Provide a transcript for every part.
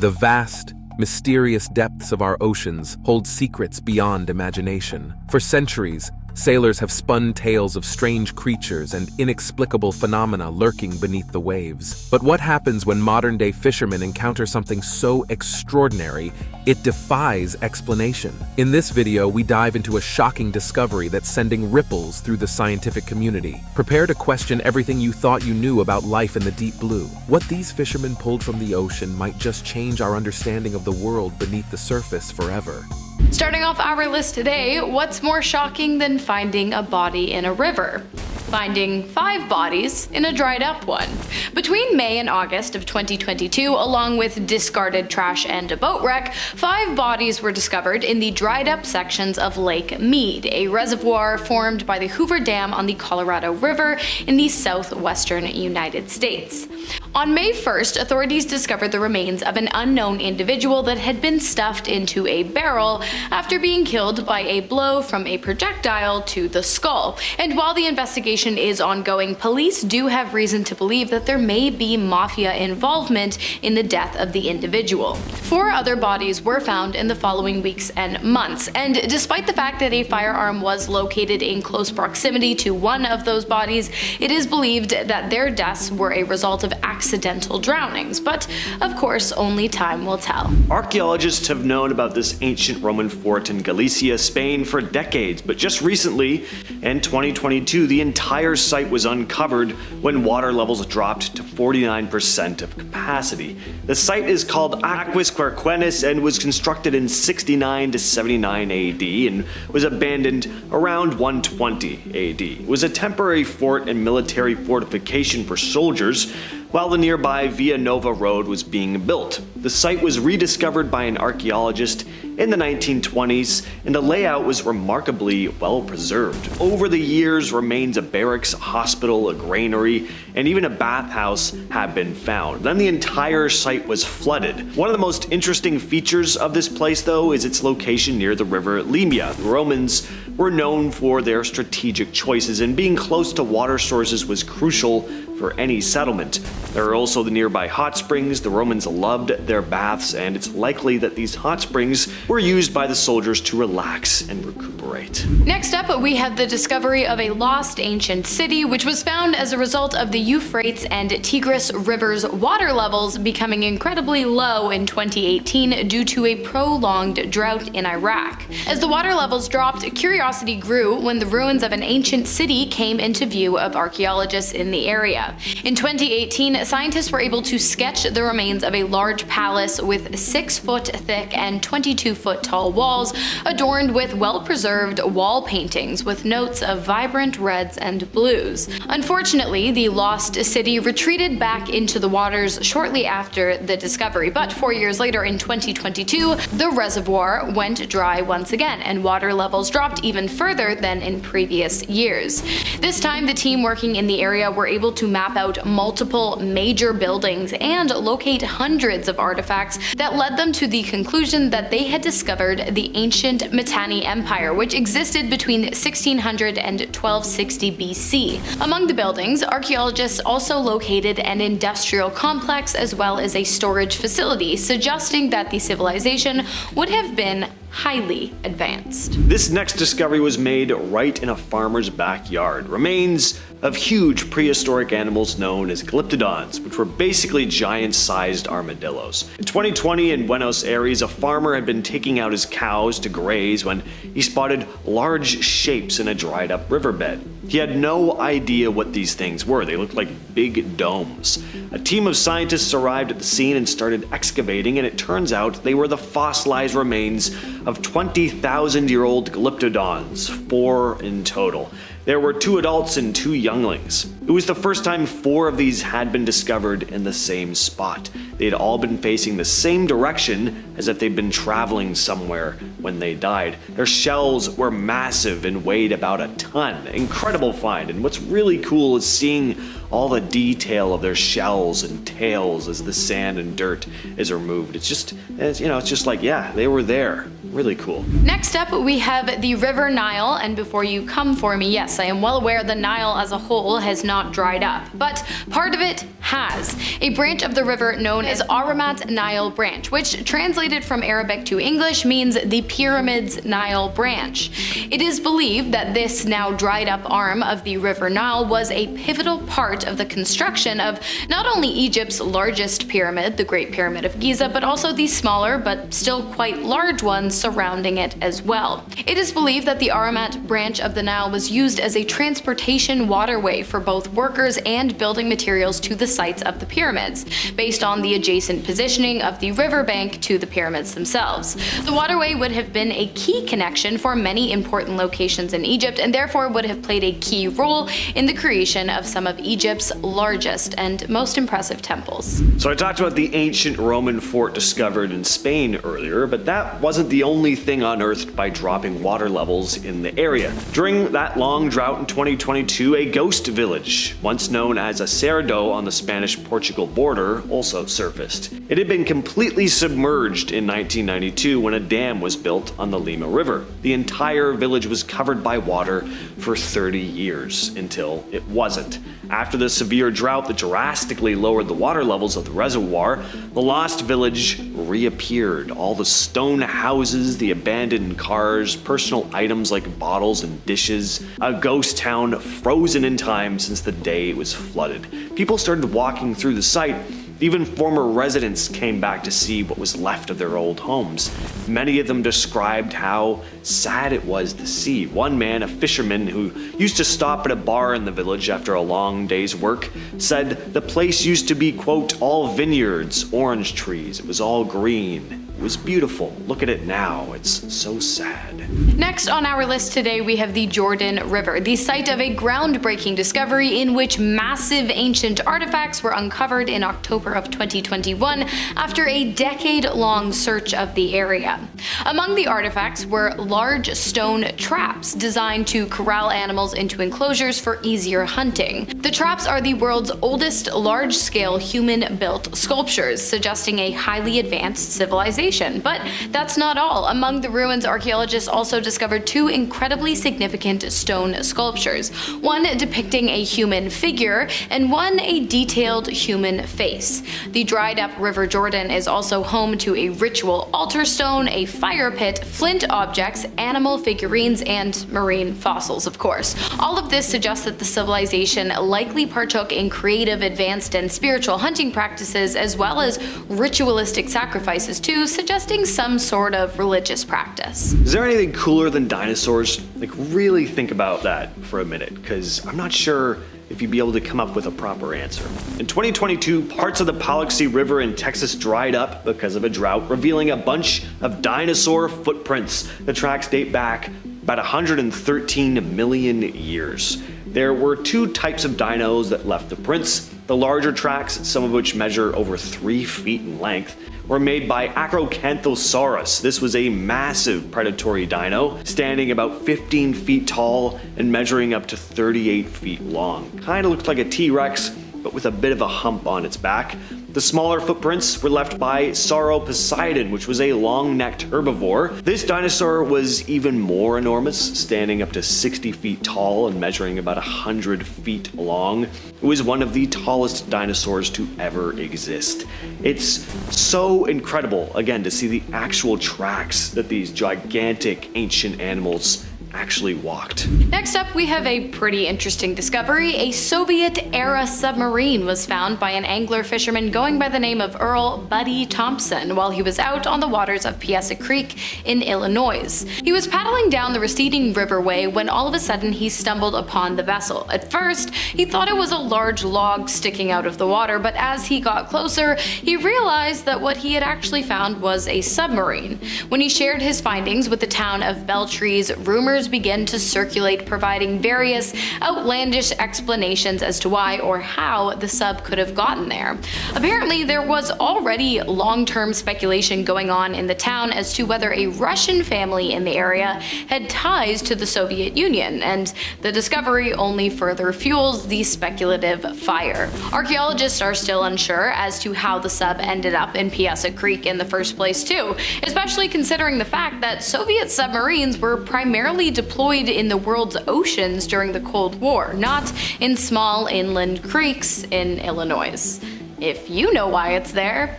The vast, mysterious depths of our oceans hold secrets beyond imagination. For centuries, sailors have spun tales of strange creatures and inexplicable phenomena lurking beneath the waves. But what happens when modern-day fishermen encounter something so extraordinary, it defies explanation? In this video, we dive into a shocking discovery that's sending ripples through the scientific community. Prepare to question everything you thought you knew about life in the deep blue. What these fishermen pulled from the ocean might just change our understanding of the world beneath the surface forever. Starting off our list today, what's more shocking than finding a body in a river? Finding 5 bodies in a dried up one. Between May and August of 2022, along with discarded trash and a boat wreck, 5 bodies were discovered in the dried up sections of Lake Mead, a reservoir formed by the Hoover Dam on the Colorado River in the southwestern United States. On May 1st, authorities discovered the remains of an unknown individual that had been stuffed into a barrel after being killed by a blow from a projectile to the skull. And while the investigation is ongoing, police do have reason to believe that there may be mafia involvement in the death of the individual. 4 other bodies were found in the following weeks and months, and despite the fact that a firearm was located in close proximity to one of those bodies, it is believed that their deaths were a result of accidental drownings, but of course only time will tell. Archaeologists have known about this ancient Roman fort in Galicia, Spain for decades, but just recently, in 2022, the entire site was uncovered when water levels dropped to 49% of capacity. The site is called Aquis Querquenis and was constructed in 69 to 79 AD and was abandoned around 120 AD. It was a temporary fort and military fortification for soldiers while the nearby Via Nova Road was being built. The site was rediscovered by an archaeologist in the 1920s, and the layout was remarkably well preserved. Over the years, remains of barracks, a hospital, a granary, and even a bathhouse have been found. Then the entire site was flooded. One of the most interesting features of this place, though, is its location near the river Limia. The Romans were known for their strategic choices, and being close to water sources was crucial for any settlement. There are also the nearby hot springs. The Romans loved their baths, and it's likely that these hot springs were used by the soldiers to relax and recuperate. Next up, we have the discovery of a lost ancient city, which was found as a result of the Euphrates and Tigris rivers' water levels becoming incredibly low in 2018 due to a prolonged drought in Iraq. As the water levels dropped, curiosity grew when the ruins of an ancient city came into view of archaeologists in the area. In 2018, scientists were able to sketch the remains of a large palace with 6-foot thick and 22-foot tall walls, adorned with well-preserved wall paintings with notes of vibrant reds and blues. Unfortunately, the lost city retreated back into the waters shortly after the discovery, but 4 years later in 2022, the reservoir went dry once again, and water levels dropped even further than in previous years. This time, the team working in the area were able to map out multiple major buildings and locate hundreds of artifacts that led them to the conclusion that they had discovered the ancient Mitanni Empire, which existed between 1600 and 1260 BC. Among the buildings, archaeologists also located an industrial complex as well as a storage facility, suggesting that the civilization would have been highly advanced. This next discovery was made right in a farmer's backyard. Remains of huge prehistoric animals known as glyptodons, which were basically giant-sized armadillos. In 2020 in Buenos Aires, a farmer had been taking out his cows to graze when he spotted large shapes in a dried-up riverbed. He had no idea what these things were. They looked like big domes. A team of scientists arrived at the scene and started excavating, and it turns out they were the fossilized remains of 20,000-year-old glyptodons, 4 in total. There were 2 adults and 2 younglings. It was the first time 4 of these had been discovered in the same spot. They had all been facing the same direction as if they'd been traveling somewhere when they died. Their shells were massive and weighed about a ton. Incredible find, and what's really cool is seeing all the detail of their shells and tails as the sand and dirt is removed. It's just like, yeah, they were there. Really cool. Next up, we have the River Nile, and before you come for me, yes, I am well aware the Nile as a whole has not dried up, but part of it has, a branch of the river known as Aramat Nile branch, which translated from Arabic to English means the Pyramids Nile branch. It is believed that this now dried up arm of the River Nile was a pivotal part of the construction of not only Egypt's largest pyramid, the Great Pyramid of Giza, but also the smaller but still quite large ones surrounding it as well. It is believed that the Aramat branch of the Nile was used as a transportation waterway for both workers and building materials to the sites of the pyramids, based on the adjacent positioning of the riverbank to the pyramids themselves. The waterway would have been a key connection for many important locations in Egypt, and therefore would have played a key role in the creation of some of Egypt's largest and most impressive temples. So I talked about the ancient Roman fort discovered in Spain earlier, but that wasn't the only thing unearthed by dropping water levels in the area. During that long drought in 2022, a ghost village, once known as Acerdo on the Spanish-Portugal border, also surfaced. It had been completely submerged in 1992 when a dam was built on the Lima River. The entire village was covered by water for 30 years until it wasn't. After the severe drought that drastically lowered the water levels of the reservoir, the lost village reappeared. All the stone houses, the abandoned cars, personal items like bottles and dishes, a ghost town frozen in time since the day it was flooded. People started walking through the site. Even former residents came back to see what was left of their old homes. Many of them described how sad it was to see. One man, a fisherman who used to stop at a bar in the village after a long day's work, said the place used to be, quote, all vineyards, orange trees. It was all green. It was beautiful. Look at it now. It's so sad. Next on our list today, we have the Jordan River, the site of a groundbreaking discovery in which massive ancient artifacts were uncovered in October of 2021 after a decade-long search of the area. Among the artifacts were large stone traps designed to corral animals into enclosures for easier hunting. The traps are the world's oldest large-scale human-built sculptures, suggesting a highly advanced civilization. But that's not all. Among the ruins, archaeologists also discovered two incredibly significant stone sculptures, one depicting a human figure and one a detailed human face. The dried up River Jordan is also home to a ritual altar stone, a fire pit, flint objects, animal figurines, and marine fossils, of course. All of this suggests that the civilization likely partook in creative, advanced, and spiritual hunting practices, as well as ritualistic sacrifices too, suggesting some sort of religious practice. Is there anything cooler than dinosaurs? Like, really think about that for a minute, because I'm not sure if you'd be able to come up with a proper answer. In 2022, parts of the Paluxy River in Texas dried up because of a drought, revealing a bunch of dinosaur footprints. The tracks date back about 113 million years. There were two types of dinos that left the prints. The larger tracks, some of which measure over 3 feet in length, were made by Acrocanthosaurus. This was a massive predatory dino, standing about 15 feet tall and measuring up to 38 feet long. Kinda looked like a T-Rex, but with a bit of a hump on its back. The smaller footprints were left by Sauroposeidon, which was a long-necked herbivore. This dinosaur was even more enormous, standing up to 60 feet tall and measuring about 100 feet long. It was one of the tallest dinosaurs to ever exist. It's so incredible, again, to see the actual tracks that these gigantic ancient animals actually walked. Next up, we have a pretty interesting discovery. A Soviet-era submarine was found by an angler fisherman going by the name of Earl Buddy Thompson while he was out on the waters of Piasa Creek in Illinois. He was paddling down the receding riverway when all of a sudden he stumbled upon the vessel. At first, he thought it was a large log sticking out of the water, but as he got closer, he realized that what he had actually found was a submarine. When he shared his findings with the town of Beltrees, rumors began to circulate providing various outlandish explanations as to why or how the sub could have gotten there. Apparently, there was already long-term speculation going on in the town as to whether a Russian family in the area had ties to the Soviet Union, and the discovery only further fuels the speculative fire. Archaeologists are still unsure as to how the sub ended up in Piasa Creek in the first place too, especially considering the fact that Soviet submarines were primarily actually deployed in the world's oceans during the Cold War, not in small inland creeks in Illinois. If you know why it's there,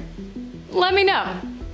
let me know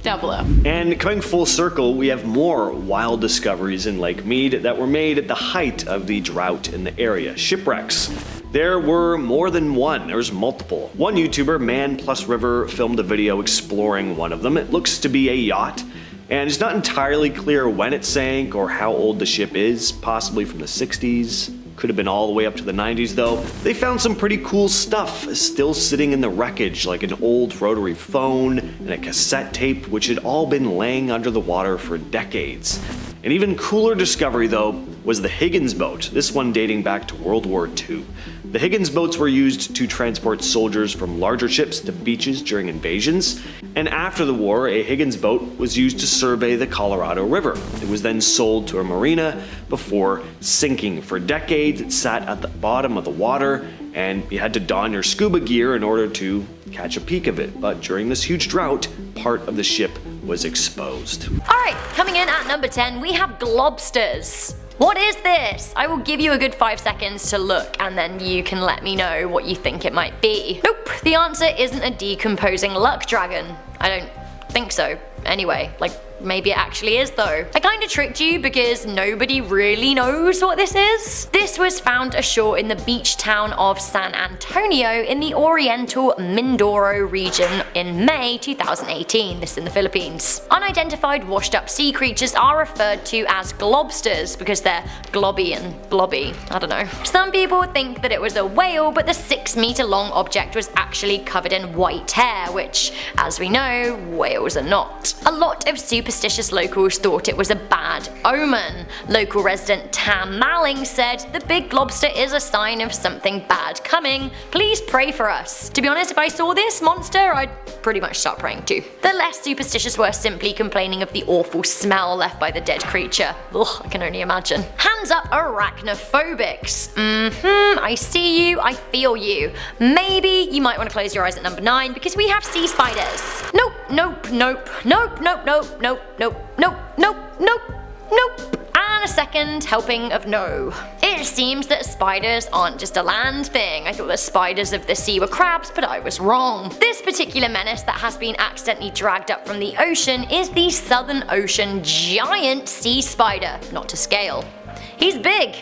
down below. And coming full circle, we have more wild discoveries in Lake Mead that were made at the height of the drought in the area. Shipwrecks. There were more than one, there was multiple. One YouTuber, Man Plus River, filmed a video exploring one of them. It looks to be a yacht, and it's not entirely clear when it sank or how old the ship is, possibly from the 60s. Could have been all the way up to the 90s though. They found some pretty cool stuff still sitting in the wreckage, like an old rotary phone and a cassette tape, which had all been laying under the water for decades. An even cooler discovery though was the Higgins boat, this one dating back to World War II. The Higgins boats were used to transport soldiers from larger ships to beaches during invasions, and after the war, a Higgins boat was used to survey the Colorado River. It was then sold to a marina before sinking. For decades, it sat at the bottom of the water, and you had to don your scuba gear in order to catch a peek of it. But during this huge drought, part of the ship was exposed. Alright, coming in at number 10, we have globsters. What is this? I will give you a good 5 seconds to look and then you can let me know what you think it might be. Nope, the answer isn't a decomposing luck dragon. I don't think so. Anyway, maybe it actually is though. I kinda tricked you because nobody really knows what this is. This was found ashore in the beach town of San Antonio in the Oriental Mindoro region in May 2018, this in the Philippines. Unidentified washed up sea creatures are referred to as globsters because they're globby and blobby, I don't know. Some people think that it was a whale, but the 6-meter long object was actually covered in white hair, which, as we know, whales are not. A lot of superstitious locals thought it was a bad omen. Local resident Tam Malling said, "The big lobster is a sign of something bad coming. Please pray for us." To be honest, if I saw this monster, I'd pretty much start praying too. The less superstitious were simply complaining of the awful smell left by the dead creature. Ugh, I can only imagine. Hands up arachnophobics. I see you, I feel you. Maybe you might want to close your eyes at number 9 because we have sea spiders. Nope, nope, nope, nope, nope, nope, nope, nope, nope, nope, nope, nope. And a second helping of no. It seems that spiders aren't just a land thing. I thought the spiders of the sea were crabs, but I was wrong. This particular menace that has been accidentally dragged up from the ocean is the Southern Ocean giant sea spider, not to scale. He's big.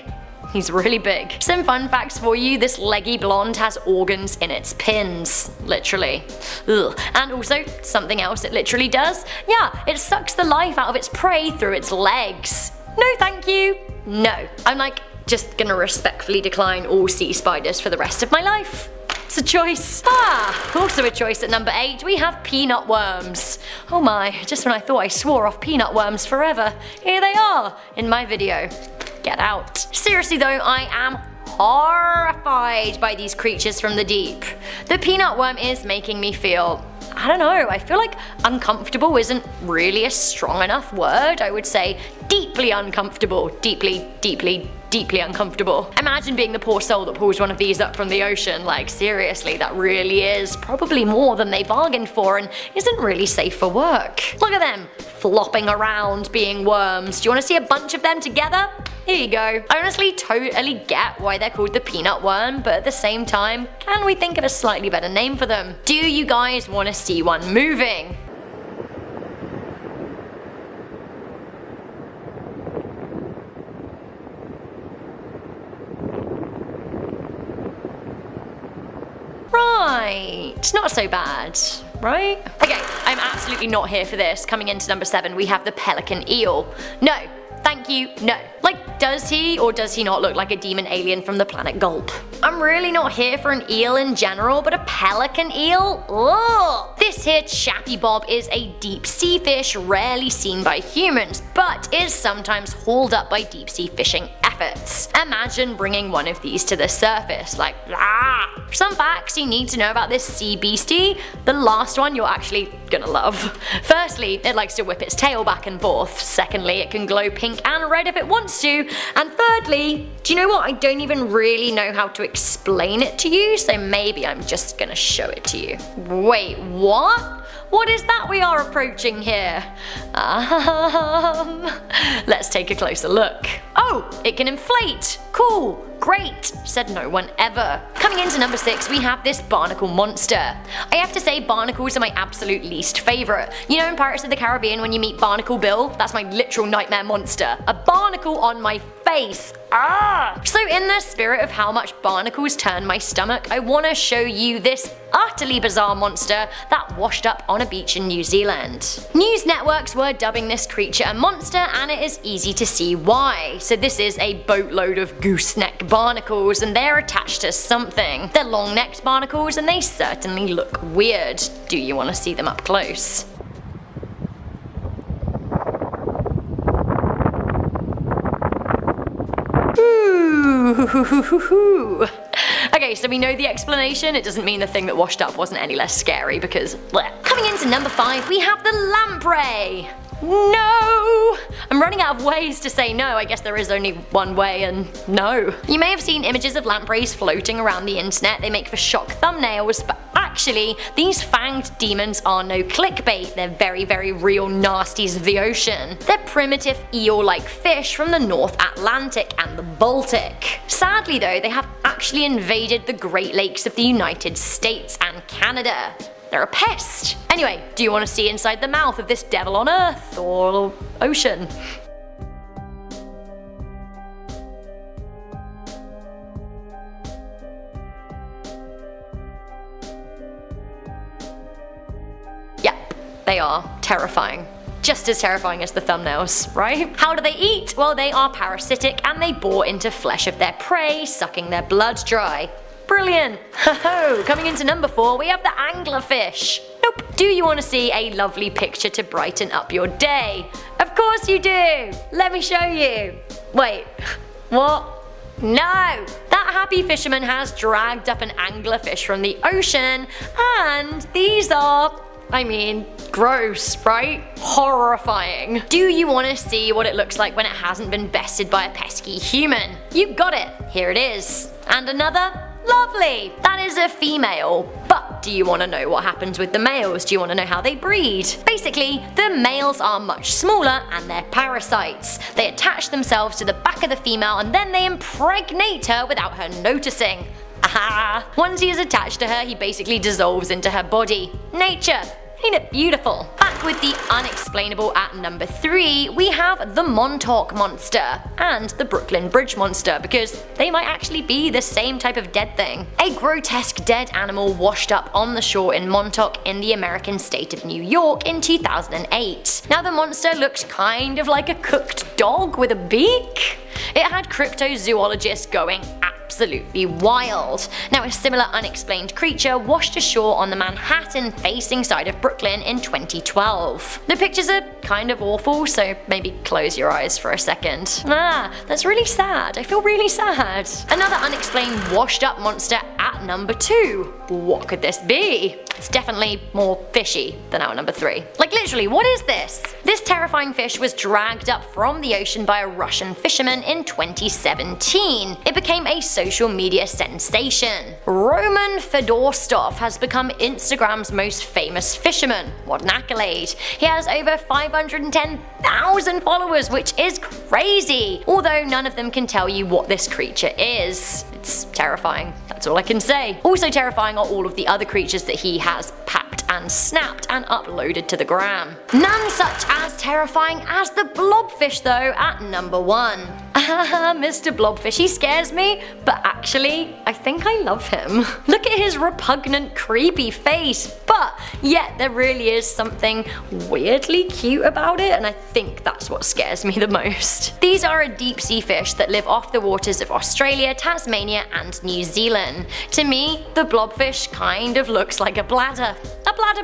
He's really big. Some fun facts for you, this leggy blonde has organs in its pins. Literally. Ugh. And also, something else it literally does. Yeah, it sucks the life out of its prey through its legs. No thank you. No. I'm just gonna respectfully decline all sea spiders for the rest of my life. It's a choice. Also a choice at number 8, we have peanut worms. Oh my, just when I thought I swore off peanut worms forever, here they are in my video. Get out. Seriously though, I am horrified by these creatures from the deep. The peanut worm is making me feel, I don't know, I feel like uncomfortable isn't really a strong enough word. I would say deeply uncomfortable. Deeply, deeply, deeply uncomfortable. Imagine being the poor soul that pulls one of these up from the ocean. Seriously, that really is probably more than they bargained for and isn't really safe for work. Look at them, flopping around being worms. Do you want to see a bunch of them together? Here you go. I honestly totally get why they're called the peanut worm, but at the same time, can we think of a slightly better name for them? Do you guys want to see one moving? Right, not so bad, right? Okay, I'm absolutely not here for this. Coming into number 7, we have the pelican eel. No, thank you, no. Does he or does he not look like a demon alien from the planet Gulp? I'm really not here for an eel in general, but a pelican eel? Ugh. This here chappy bob is a deep sea fish rarely seen by humans, but is sometimes hauled up by deep sea fishing efforts. Imagine bringing one of these to the surface, Some facts you need to know about this sea beastie. The last one you're actually gonna love. Firstly, it likes to whip its tail back and forth. Secondly, it can glow pink and red if it wants to. And thirdly, do you know what? I don't even really know how to explain it to you, so maybe I'm just gonna show it to you. Wait, what? what is that we are approaching here? Let's take a closer look. Oh, it can inflate. Cool. Great, said no one ever. Coming into number 6, we have this barnacle monster. I have to say barnacles are my absolute least favourite. You know in Pirates of the Caribbean when you meet Barnacle Bill? That's my literal nightmare monster. A barnacle on my face. Ah! So in the spirit of how much barnacles turn my stomach, I want to show you this utterly bizarre monster that washed up on a beach in New Zealand. News networks were dubbing this creature a monster, and it is easy to see why. So this is a boatload of gooseneck barnacles, and they're attached to something. They're long-necked barnacles, and they certainly look weird. Do you want to see them up close? Okay, so we know the explanation. It doesn't mean the thing that washed up wasn't any less scary because bleh. Coming into number 5, we have the lamprey. No! I'm running out of ways to say no. I guess there is only one way, and no. You may have seen images of lampreys floating around the internet. They make for shock thumbnails, but actually, these fanged demons are no clickbait. They're very, very real nasties of the ocean. They're primitive eel-like fish from the North Atlantic and the Baltic. Sadly though, they have actually invaded the Great Lakes of the United States and Canada. They're a pest. Anyway, do you want to see inside the mouth of this devil on Earth or ocean? Yep, they are terrifying. Just as terrifying as the thumbnails, right? How do they eat? Well, they are parasitic and they bore into flesh of their prey, sucking their blood dry. Brilliant! Ho-ho! Coming into number 4, we have the anglerfish. Nope. Do you want to see a lovely picture to brighten up your day? Of course you do! Let me show you. Wait, what? No! That happy fisherman has dragged up an anglerfish from the ocean, and these are, I mean, gross, right? Horrifying. Do you want to see what it looks like when it hasn't been bested by a pesky human? You got it. Here it is. And another? Lovely! That is a female. But do you want to know what happens with the males? Do you want to know how they breed? Basically, the males are much smaller and they're parasites. They attach themselves to the back of the female and then they impregnate her without her noticing. Aha! Once he is attached to her, he basically dissolves into her body. Nature! Ain't it beautiful? Back with the unexplainable at number 3, we have the Montauk monster and the Brooklyn Bridge monster, because they might actually be the same type of dead thing. A grotesque dead animal washed up on the shore in Montauk in the American state of New York in 2008. Now the monster looked kind of like a cooked dog with a beak. It had cryptozoologists going absolutely wild. Now a similar unexplained creature washed ashore on the Manhattan-facing side of Brooklyn in 2012. The pictures are kind of awful, so maybe close your eyes for a second. Ah, that's really sad. I feel really sad. Another unexplained washed up monster at number 2. What could this be? It's definitely more fishy than our number 3. Like literally, what is this? This terrifying fish was dragged up from the ocean by a Russian fisherman in 2017. It became a social media sensation. Roman Fedorstov has become Instagram's most famous fisherman. What an accolade. He has over 510,000 followers, which is crazy. Although none of them can tell you what this creature is. It's terrifying. That's all I can say. Also terrifying are all of the other creatures that he has packed and snapped and uploaded to the gram. None such as terrifying as the blobfish though at number 1. Mr. Blobfish, he scares me, but actually, I think I love him. Look at his repugnant, creepy face, but yet there really is something weirdly cute about it, and I think that's what scares me the most. These are a deep sea fish that live off the waters of Australia, Tasmania, and New Zealand. To me, the blobfish kind of looks like a bladder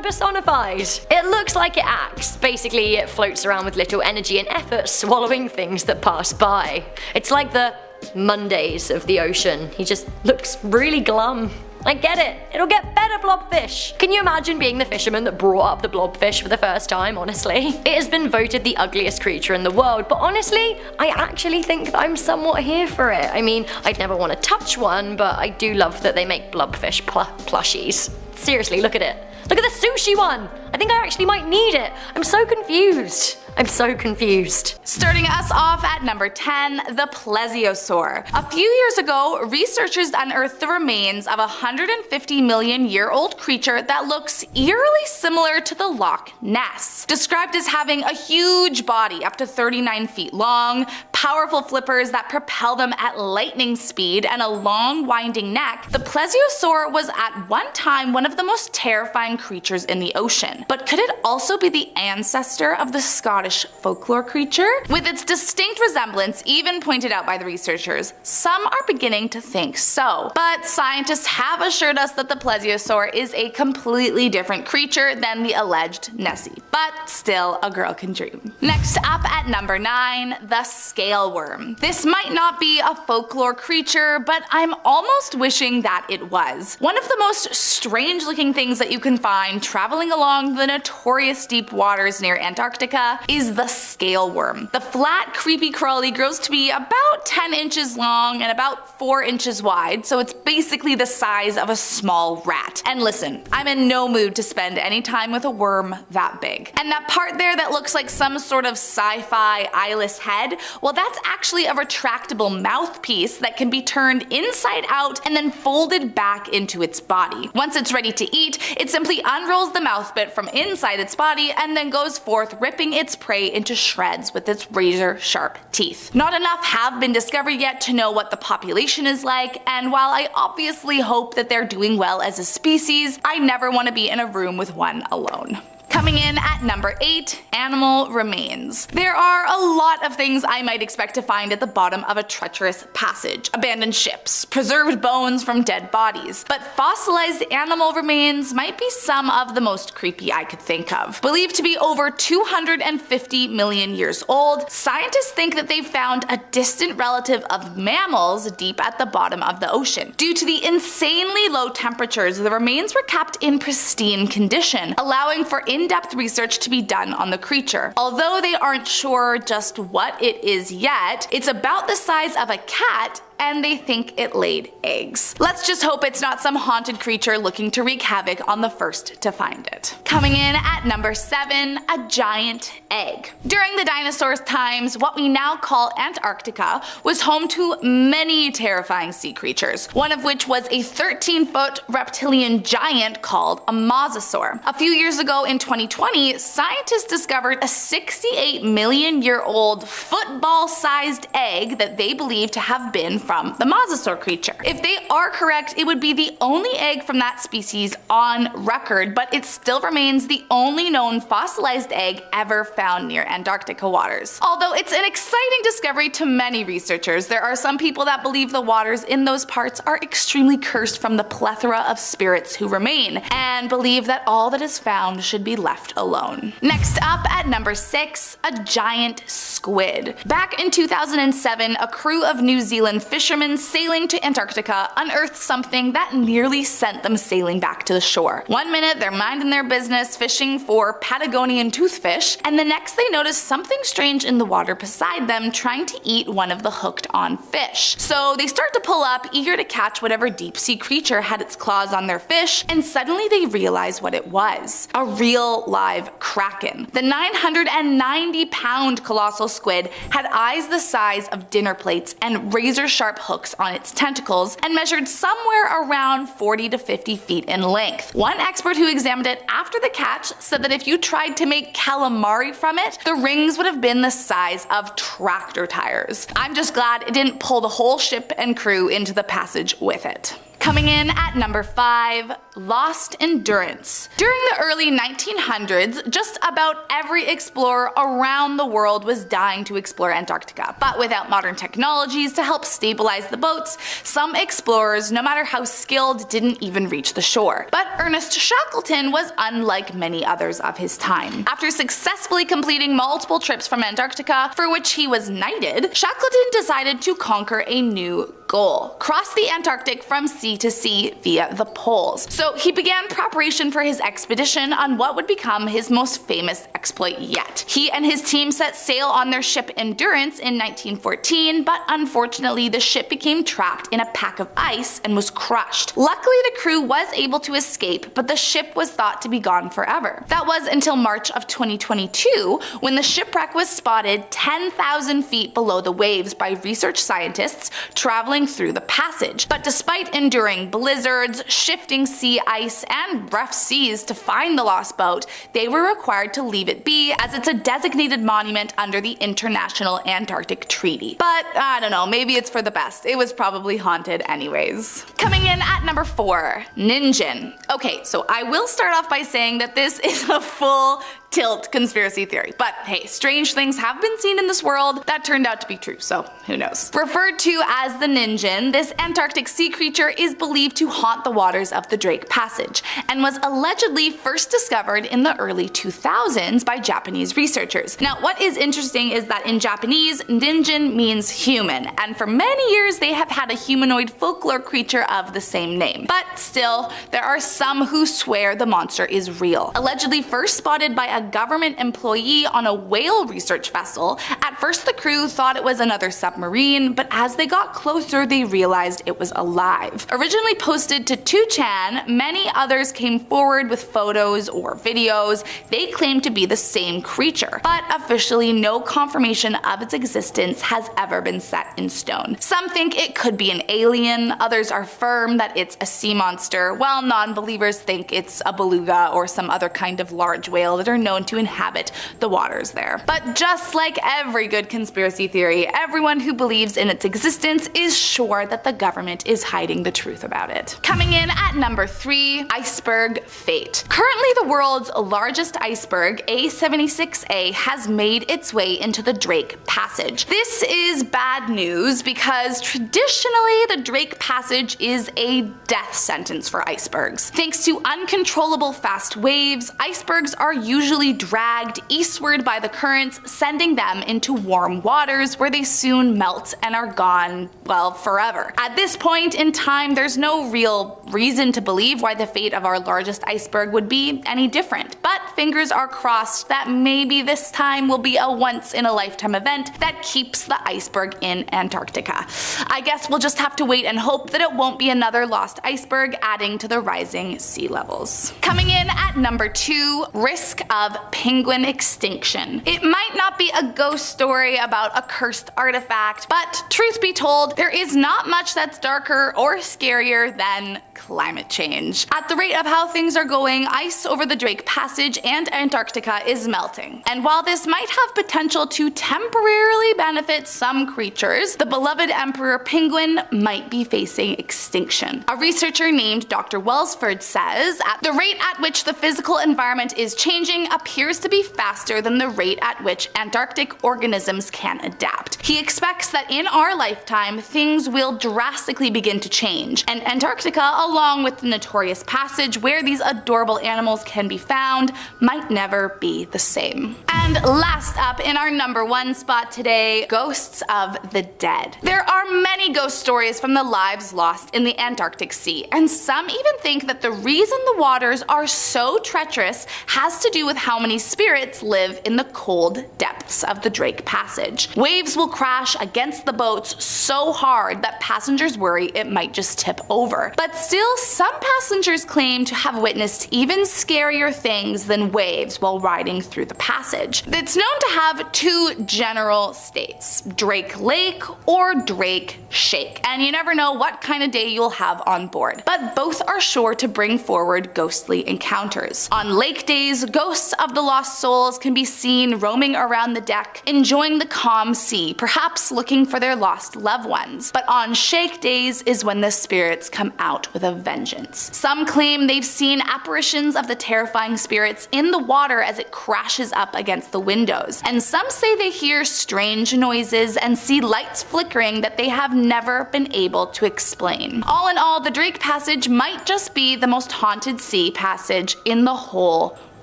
personified. It looks like it acts. Basically, it floats around with little energy and effort, swallowing things that pass by. It's like the Mondays of the ocean. He just looks really glum. I get it. It'll get better, blobfish. Can you imagine being the fisherman that brought up the blobfish for the first time, honestly? It has been voted the ugliest creature in the world, but honestly, I actually think that I'm somewhat here for it. I mean, I'd never want to touch one, but I do love that they make blobfish plushies. Seriously, look at it. Look at the sushi one! I think I actually might need it. I'm so confused. I'm so confused. Starting us off at number 10, the Plesiosaur. A few years ago, researchers unearthed the remains of a 150 million year old creature that looks eerily similar to the Loch Ness. Described as having a huge body up to 39 feet long, powerful flippers that propel them at lightning speed, and a long winding neck, the Plesiosaur was at one time one of the most terrifying creatures in the ocean. But could it also be the ancestor of the Scottish folklore creature? With its distinct resemblance even pointed out by the researchers, some are beginning to think so. But scientists have assured us that the Plesiosaur is a completely different creature than the alleged Nessie. But still, a girl can dream. Next up at number 9, the scale worm. This might not be a folklore creature, but I'm almost wishing that it was. One of the most strange looking things that you can find traveling along the notorious deep waters near Antarctica is the scale worm. The flat, creepy crawly grows to be about 10 inches long and about 4 inches wide, so it's basically the size of a small rat. And listen, I'm in no mood to spend any time with a worm that big. And that part there that looks like some sort of sci-fi eyeless head, well, that's actually a retractable mouthpiece that can be turned inside out and then folded back into its body. Once it's ready to eat, it simply unrolls the mouth bit from inside its body and then goes forth ripping its prey into shreds with its razor sharp teeth. Not enough have been discovered yet to know what the population is like, and while I obviously hope that they're doing well as a species, I never want to be in a room with one alone. Coming in at number 8, animal remains. There are a lot of things I might expect to find at the bottom of a treacherous passage. Abandoned ships, preserved bones from dead bodies, but fossilized animal remains might be some of the most creepy I could think of. Believed to be over 250 million years old, scientists think that they've found a distant relative of mammals deep at the bottom of the ocean. Due to the insanely low temperatures, the remains were kept in pristine condition, allowing for in-depth research to be done on the creature. Although they aren't sure just what it is yet, it's about the size of a cat and they think it laid eggs. Let's just hope it's not some haunted creature looking to wreak havoc on the first to find it. Coming in at number 7, a giant egg. During the dinosaurs' times, what we now call Antarctica was home to many terrifying sea creatures, one of which was a 13-foot reptilian giant called a mosasaur. A few years ago in 2020, scientists discovered a 68 million year old football-sized egg that they believe to have been from the mosasaur creature. If they are correct, it would be the only egg from that species on record, but it still remains the only known fossilized egg ever found near Antarctica waters. Although it's an exciting discovery to many researchers, there are some people that believe the waters in those parts are extremely cursed from the plethora of spirits who remain, and believe that all that is found should be left alone. Next up at number 6, a giant squid. Back in 2007, a crew of New Zealand fishermen sailing to Antarctica unearthed something that nearly sent them sailing back to the shore. One minute they're minding their business fishing for Patagonian toothfish, and the next they notice something strange in the water beside them trying to eat one of the hooked on fish. So they start to pull up, eager to catch whatever deep sea creature had its claws on their fish, and suddenly they realize what it was. A real live kraken. The 990-pound colossal squid had eyes the size of dinner plates and razor-sharp hooks on its tentacles, and measured somewhere around 40 to 50 feet in length. One expert who examined it after the catch said that if you tried to make calamari from it, the rings would have been the size of tractor tires. I'm just glad it didn't pull the whole ship and crew into the passage with it. Coming in at number 5, lost endurance. During the early 1900s, just about every explorer around the world was dying to explore Antarctica. But without modern technologies to help stabilize the boats, some explorers, no matter how skilled, didn't even reach the shore. But Ernest Shackleton was unlike many others of his time. After successfully completing multiple trips from Antarctica, for which he was knighted, Shackleton decided to conquer a new goal: cross the Antarctic from sea to sea via the poles. So he began preparation for his expedition on what would become his most famous exploit yet. He and his team set sail on their ship Endurance in 1914, but unfortunately the ship became trapped in a pack of ice and was crushed. Luckily the crew was able to escape, but the ship was thought to be gone forever. That was until March of 2022, when the shipwreck was spotted 10,000 feet below the waves by research scientists traveling through the passage. But despite enduring blizzards, shifting sea ice, and rough seas to find the lost boat, they were required to leave it be, as it's a designated monument under the International Antarctic Treaty. But I don't know, maybe it's for the best. It was probably haunted anyways. Coming in at number 4, Ningen. Okay, so I will start off by saying that this is a full tilt conspiracy theory, but hey, strange things have been seen in this world that turned out to be true, so who knows. Referred to as the Ningen, this Antarctic sea creature is believed to haunt the waters of the Drake Passage, and was allegedly first discovered in the early 2000s by Japanese researchers. Now, what is interesting is that in Japanese, Ningen means human, and for many years they have had a humanoid folklore creature of the same name. But still, there are some who swear the monster is real. Allegedly first spotted by a government employee on a whale research vessel, at first the crew thought it was another submarine, but as they got closer they realized it was alive. Originally posted to 2chan, many others came forward with photos or videos they claimed to be the same creature, but officially no confirmation of its existence has ever been set in stone. Some think it could be an alien, others are firm that it's a sea monster, while non-believers think it's a beluga or some other kind of large whale that are known to inhabit the waters there. But just like every good conspiracy theory, everyone who believes in its existence is sure that the government is hiding the truth about it. Coming in at number 3, Iceberg fate. Currently the world's largest iceberg, A76A, has made its way into the Drake Passage. This is bad news because traditionally the Drake Passage is a death sentence for icebergs. Thanks to uncontrollable fast waves, icebergs are usually dragged eastward by the currents, sending them into warm waters where they soon melt and are gone, well, forever. At this point in time, there's no real reason to believe why the fate of our largest iceberg would be any different, but fingers are crossed that maybe this time will be a once-in-a-lifetime event that keeps the iceberg in Antarctica. I guess we'll just have to wait and hope that it won't be another lost iceberg adding to the rising sea levels. Coming in at number 2, risk of penguin extinction. It might not be a ghost story about a cursed artifact, but truth be told, there is not much that's darker or scarier than climate change. At the rate of how things are going, ice over the Drake Passage and Antarctica is melting. And while this might have potential to temporarily benefit some creatures, the beloved emperor penguin might be facing extinction. A researcher named Dr. Welsford says, at the rate at which the physical environment is changing appears to be faster than the rate at which Antarctic organisms can adapt. He expects that in our lifetime, things will drastically begin to change, and Antarctica, along with the notorious passage where these adorable animals can be found, might never be the same. And last up in our number 1 spot today, ghosts of the dead. There are many ghost stories from the lives lost in the Antarctic Sea, and some even think that the reason the waters are so treacherous has to do with how many spirits live in the cold depths of the Drake Passage. Waves will crash against the boats so hard that passengers worry it might just tip over. But still, some passengers claim to have witnessed even scarier things than waves while riding through the passage. It's known to have 2 general states, Drake Lake or Drake Shake, and you never know what kind of day you'll have on board. But both are sure to bring forward ghostly encounters. On lake days, ghosts of the lost souls can be seen roaming around the deck, enjoying the calm sea, perhaps looking for their lost loved ones. But on shake days is when the spirits come out with a vengeance. Some claim they've seen apparitions of the terrifying spirits in the water as it crashes up against the windows, and some say they hear strange noises and see lights flickering that they have never been able to explain. All in all, the Drake Passage might just be the most haunted sea passage in the whole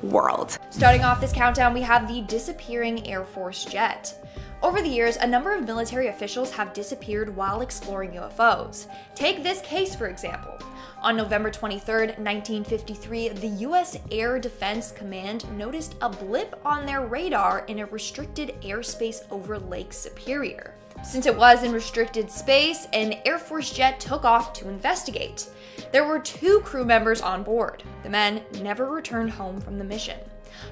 world. Starting off this countdown, we have the disappearing Air Force jet. Over the years, a number of military officials have disappeared while exploring UFOs. Take this case, for example. On November 23, 1953, the U.S. Air Defense Command noticed a blip on their radar in a restricted airspace over Lake Superior. Since it was in restricted space, an Air Force jet took off to investigate. There were 2 crew members on board. The men never returned home from the mission.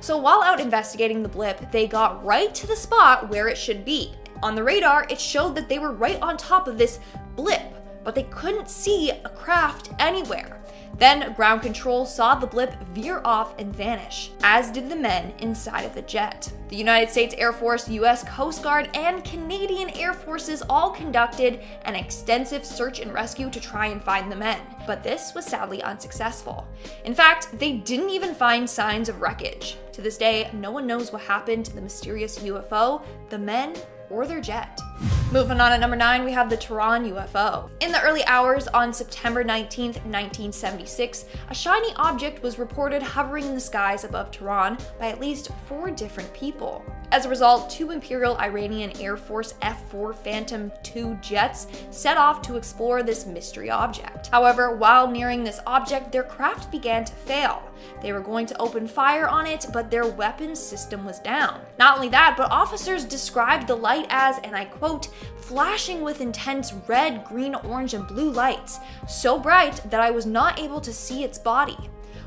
So while out investigating the blip, they got right to the spot where it should be. On the radar, it showed that they were right on top of this blip, but they couldn't see a craft anywhere. Then ground control saw the blip veer off and vanish, as did the men inside of the jet. The United States Air Force, US Coast Guard, and Canadian Air Forces all conducted an extensive search and rescue to try and find the men, but this was sadly unsuccessful. In fact, they didn't even find signs of wreckage. To this day, no one knows what happened to the mysterious UFO, the men, or their jet. Moving on at number 9, we have the Tehran UFO. In the early hours on September 19, 1976, a shiny object was reported hovering in the skies above Tehran by at least 4 different people. As a result, 2 Imperial Iranian Air Force F-4 Phantom II jets set off to explore this mystery object. However, while nearing this object, their craft began to fail. They were going to open fire on it, but their weapons system was down. Not only that, but officers described the light as, and I quote, flashing with intense red, green, orange, and blue lights, so bright that I was not able to see its body.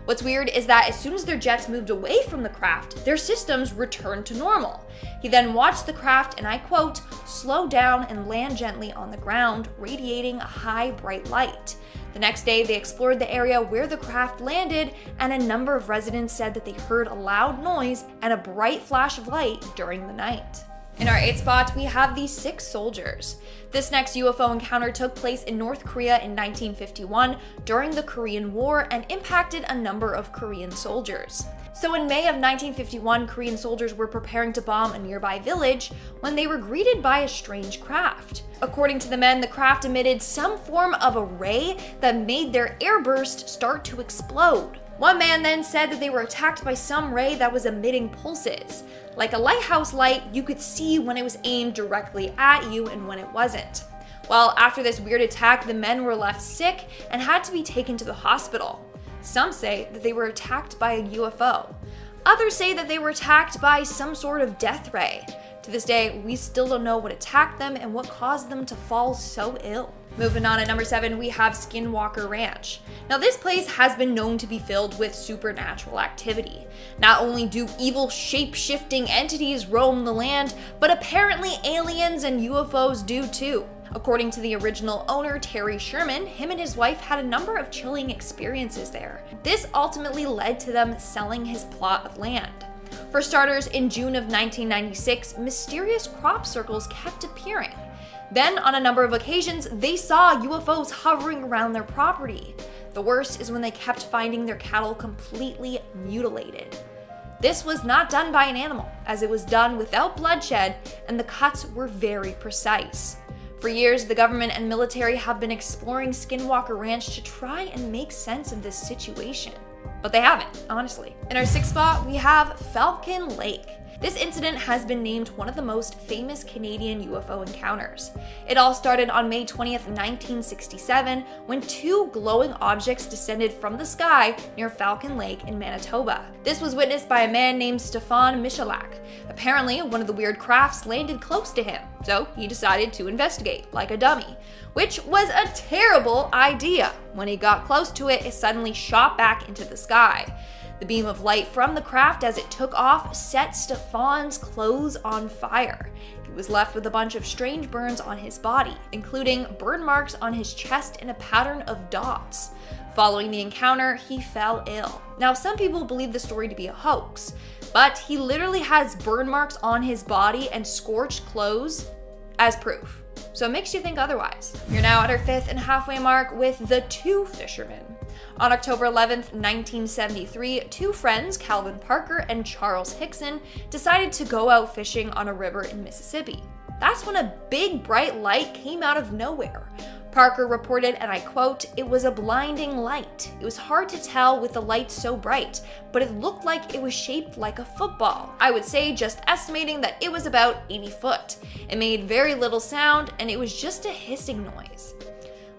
What's weird is that as soon as their jets moved away from the craft, their systems returned to normal. He then watched the craft, and I quote, slow down and land gently on the ground, radiating a high, bright light. The next day, they explored the area where the craft landed, and a number of residents said that they heard a loud noise and a bright flash of light during the night. In our 8th spot, we have the 6 soldiers. This next UFO encounter took place in North Korea in 1951 during the Korean War and impacted a number of Korean soldiers. So in May of 1951, Korean soldiers were preparing to bomb a nearby village when they were greeted by a strange craft. According to the men, the craft emitted some form of a ray that made their airburst start to explode. One man then said that they were attacked by some ray that was emitting pulses. Like a lighthouse light, you could see when it was aimed directly at you and when it wasn't. Well, after this weird attack, the men were left sick and had to be taken to the hospital. Some say that they were attacked by a UFO. Others say that they were attacked by some sort of death ray. To this day, we still don't know what attacked them and what caused them to fall so ill. Moving on at number 7, we have Skinwalker Ranch. Now this place has been known to be filled with supernatural activity. Not only do evil shape-shifting entities roam the land, but apparently aliens and UFOs do too. According to the original owner, Terry Sherman, him and his wife had a number of chilling experiences there. This ultimately led to them selling his plot of land. For starters, in June of 1996, mysterious crop circles kept appearing. Then, on a number of occasions, they saw UFOs hovering around their property. The worst is when they kept finding their cattle completely mutilated. This was not done by an animal, as it was done without bloodshed, and the cuts were very precise. For years, the government and military have been exploring Skinwalker Ranch to try and make sense of this situation. But they haven't, honestly. In our 6th spot, we have Falcon Lake. This incident has been named one of the most famous Canadian UFO encounters. It all started on May 20th, 1967, when 2 glowing objects descended from the sky near Falcon Lake in Manitoba. This was witnessed by a man named Stefan Michalak. Apparently, one of the weird crafts landed close to him, so he decided to investigate, like a dummy, which was a terrible idea. When he got close to it, it suddenly shot back into the sky. The beam of light from the craft as it took off set Stefan's clothes on fire. He was left with a bunch of strange burns on his body, including burn marks on his chest and a pattern of dots. Following the encounter, he fell ill. Now, some people believe the story to be a hoax, but he literally has burn marks on his body and scorched clothes as proof. So it makes you think otherwise. You're now at our 5th and halfway mark with the 2 fishermen. On October 11th, 1973, 2 friends, Calvin Parker and Charles Hickson, decided to go out fishing on a river in Mississippi. That's when a big bright light came out of nowhere. Parker reported, and I quote, "It was a blinding light. It was hard to tell with the light so bright, but it looked like it was shaped like a football. I would say, just estimating, that it was about 80 foot. It made very little sound, and it was just a hissing noise."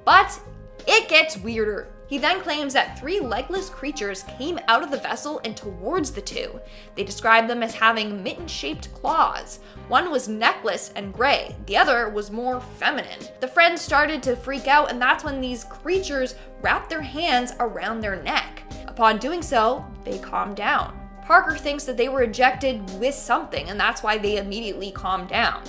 But it gets weirder. He then claims that 3 legless creatures came out of the vessel and towards the 2. They described them as having mitten-shaped claws. One was necklace and gray, the other was more feminine. The friends started to freak out, and that's when these creatures wrapped their hands around their neck. Upon doing so, they calmed down. Parker thinks that they were injected with something, and that's why they immediately calmed down.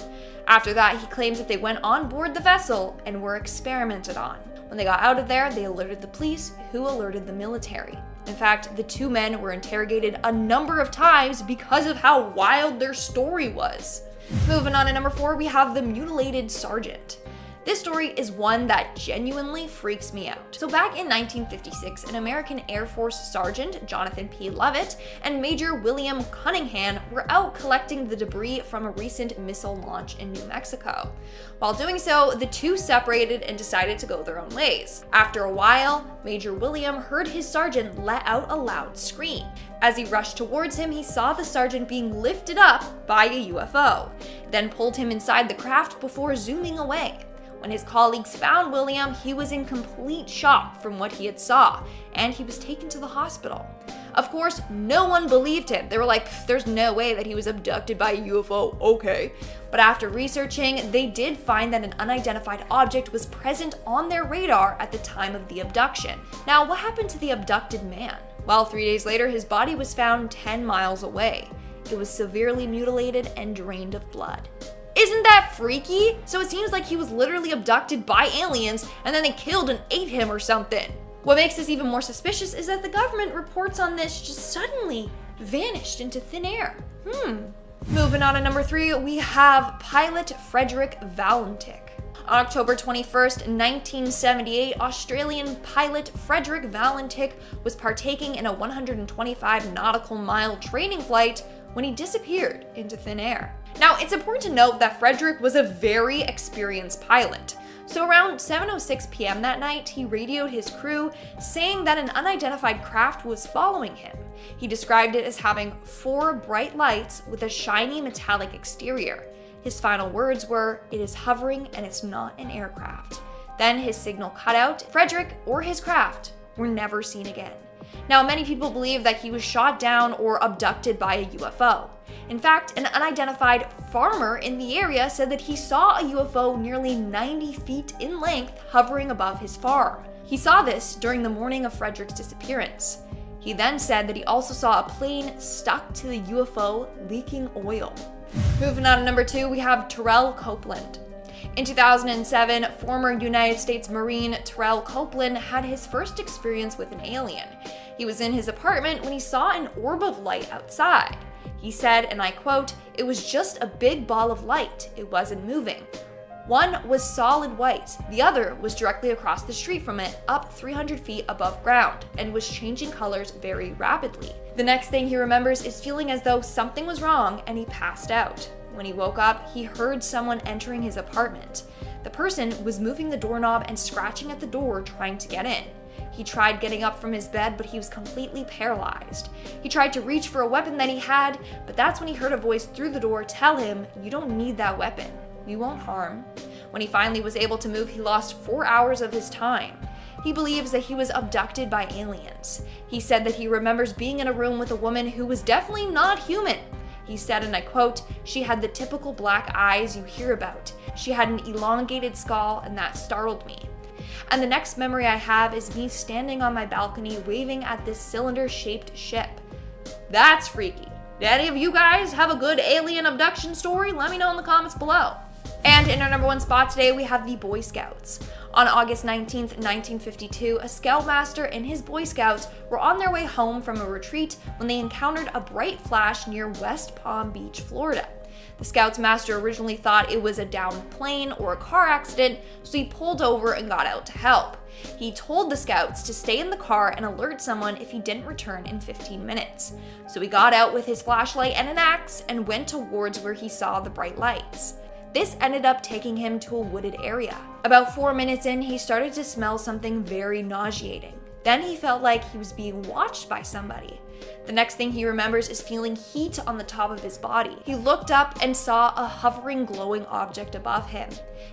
After that, he claims that they went on board the vessel and were experimented on. When they got out of there, they alerted the police, who alerted the military. In fact, the 2 men were interrogated a number of times because of how wild their story was. Moving on to number 4, we have the mutilated sergeant. This story is one that genuinely freaks me out. So back in 1956, an American Air Force Sergeant, Jonathan P. Leavitt, and Major William Cunningham were out collecting the debris from a recent missile launch in New Mexico. While doing so, the 2 separated and decided to go their own ways. After a while, Major William heard his sergeant let out a loud scream. As he rushed towards him, he saw the sergeant being lifted up by a UFO, then pulled him inside the craft before zooming away. When his colleagues found William, he was in complete shock from what he had saw, and he was taken to the hospital. Of course, no one believed him. They were like, "There's no way that he was abducted by a UFO, okay." But after researching, they did find that an unidentified object was present on their radar at the time of the abduction. Now, what happened to the abducted man? Well, 3 days later, his body was found 10 miles away. It was severely mutilated and drained of blood. Isn't that freaky? So it seems like he was literally abducted by aliens and then they killed and ate him or something. What makes this even more suspicious is that the government reports on this just suddenly vanished into thin air. Moving on to number 3, we have pilot Frederick valentich. On October 21st, 1978, Australian pilot Frederick valentich was partaking in a 125 nautical mile training flight when he disappeared into thin air. Now, it's important to note that Frederick was a very experienced pilot. So around 7:06 p.m. that night, he radioed his crew saying that an unidentified craft was following him. He described it as having 4 bright lights with a shiny metallic exterior. His final words were, "It is hovering and it's not an aircraft." Then his signal cut out. Frederick or his craft were never seen again. Now, many people believe that he was shot down or abducted by a UFO. In fact, an unidentified farmer in the area said that he saw a UFO nearly 90 feet in length hovering above his farm. He saw this during the morning of Frederick's disappearance. He then said that he also saw a plane stuck to the UFO leaking oil. Moving on to number 2, we have Terrell Copeland. In 2007, former United States Marine Terrell Copeland had his first experience with an alien. He was in his apartment when he saw an orb of light outside. He said, and I quote, "It was just a big ball of light. It wasn't moving. One was solid white, the other was directly across the street from it, up 300 feet above ground, and was changing colors very rapidly." The next thing he remembers is feeling as though something was wrong and he passed out. When he woke up, he heard someone entering his apartment. The person was moving the doorknob and scratching at the door trying to get in. He tried getting up from his bed, but he was completely paralyzed. He tried to reach for a weapon that he had, but that's when he heard a voice through the door tell him, "You don't need that weapon. We won't harm." When he finally was able to move, he lost 4 hours of his time. He believes that he was abducted by aliens. He said that he remembers being in a room with a woman who was definitely not human. He said, and I quote, "She had the typical black eyes you hear about. She had an elongated skull, and that startled me. And the next memory I have is me standing on my balcony waving at this cylinder-shaped ship." That's freaky. Do any of you guys have a good alien abduction story? Let me know in the comments below. And in our number 1 spot today, we have the Boy Scouts. On August 19th, 1952, a scoutmaster and his Boy Scouts were on their way home from a retreat when they encountered a bright flash near West Palm Beach, Florida. The Scouts master originally thought it was a downed plane or a car accident, so he pulled over and got out to help. He told the Scouts to stay in the car and alert someone if he didn't return in 15 minutes. So he got out with his flashlight and an axe and went towards where he saw the bright lights. This ended up taking him to a wooded area. About 4 minutes in, he started to smell something very nauseating. Then he felt like he was being watched by somebody. The next thing he remembers is feeling heat on the top of his body. He looked up and saw a hovering, glowing object above him.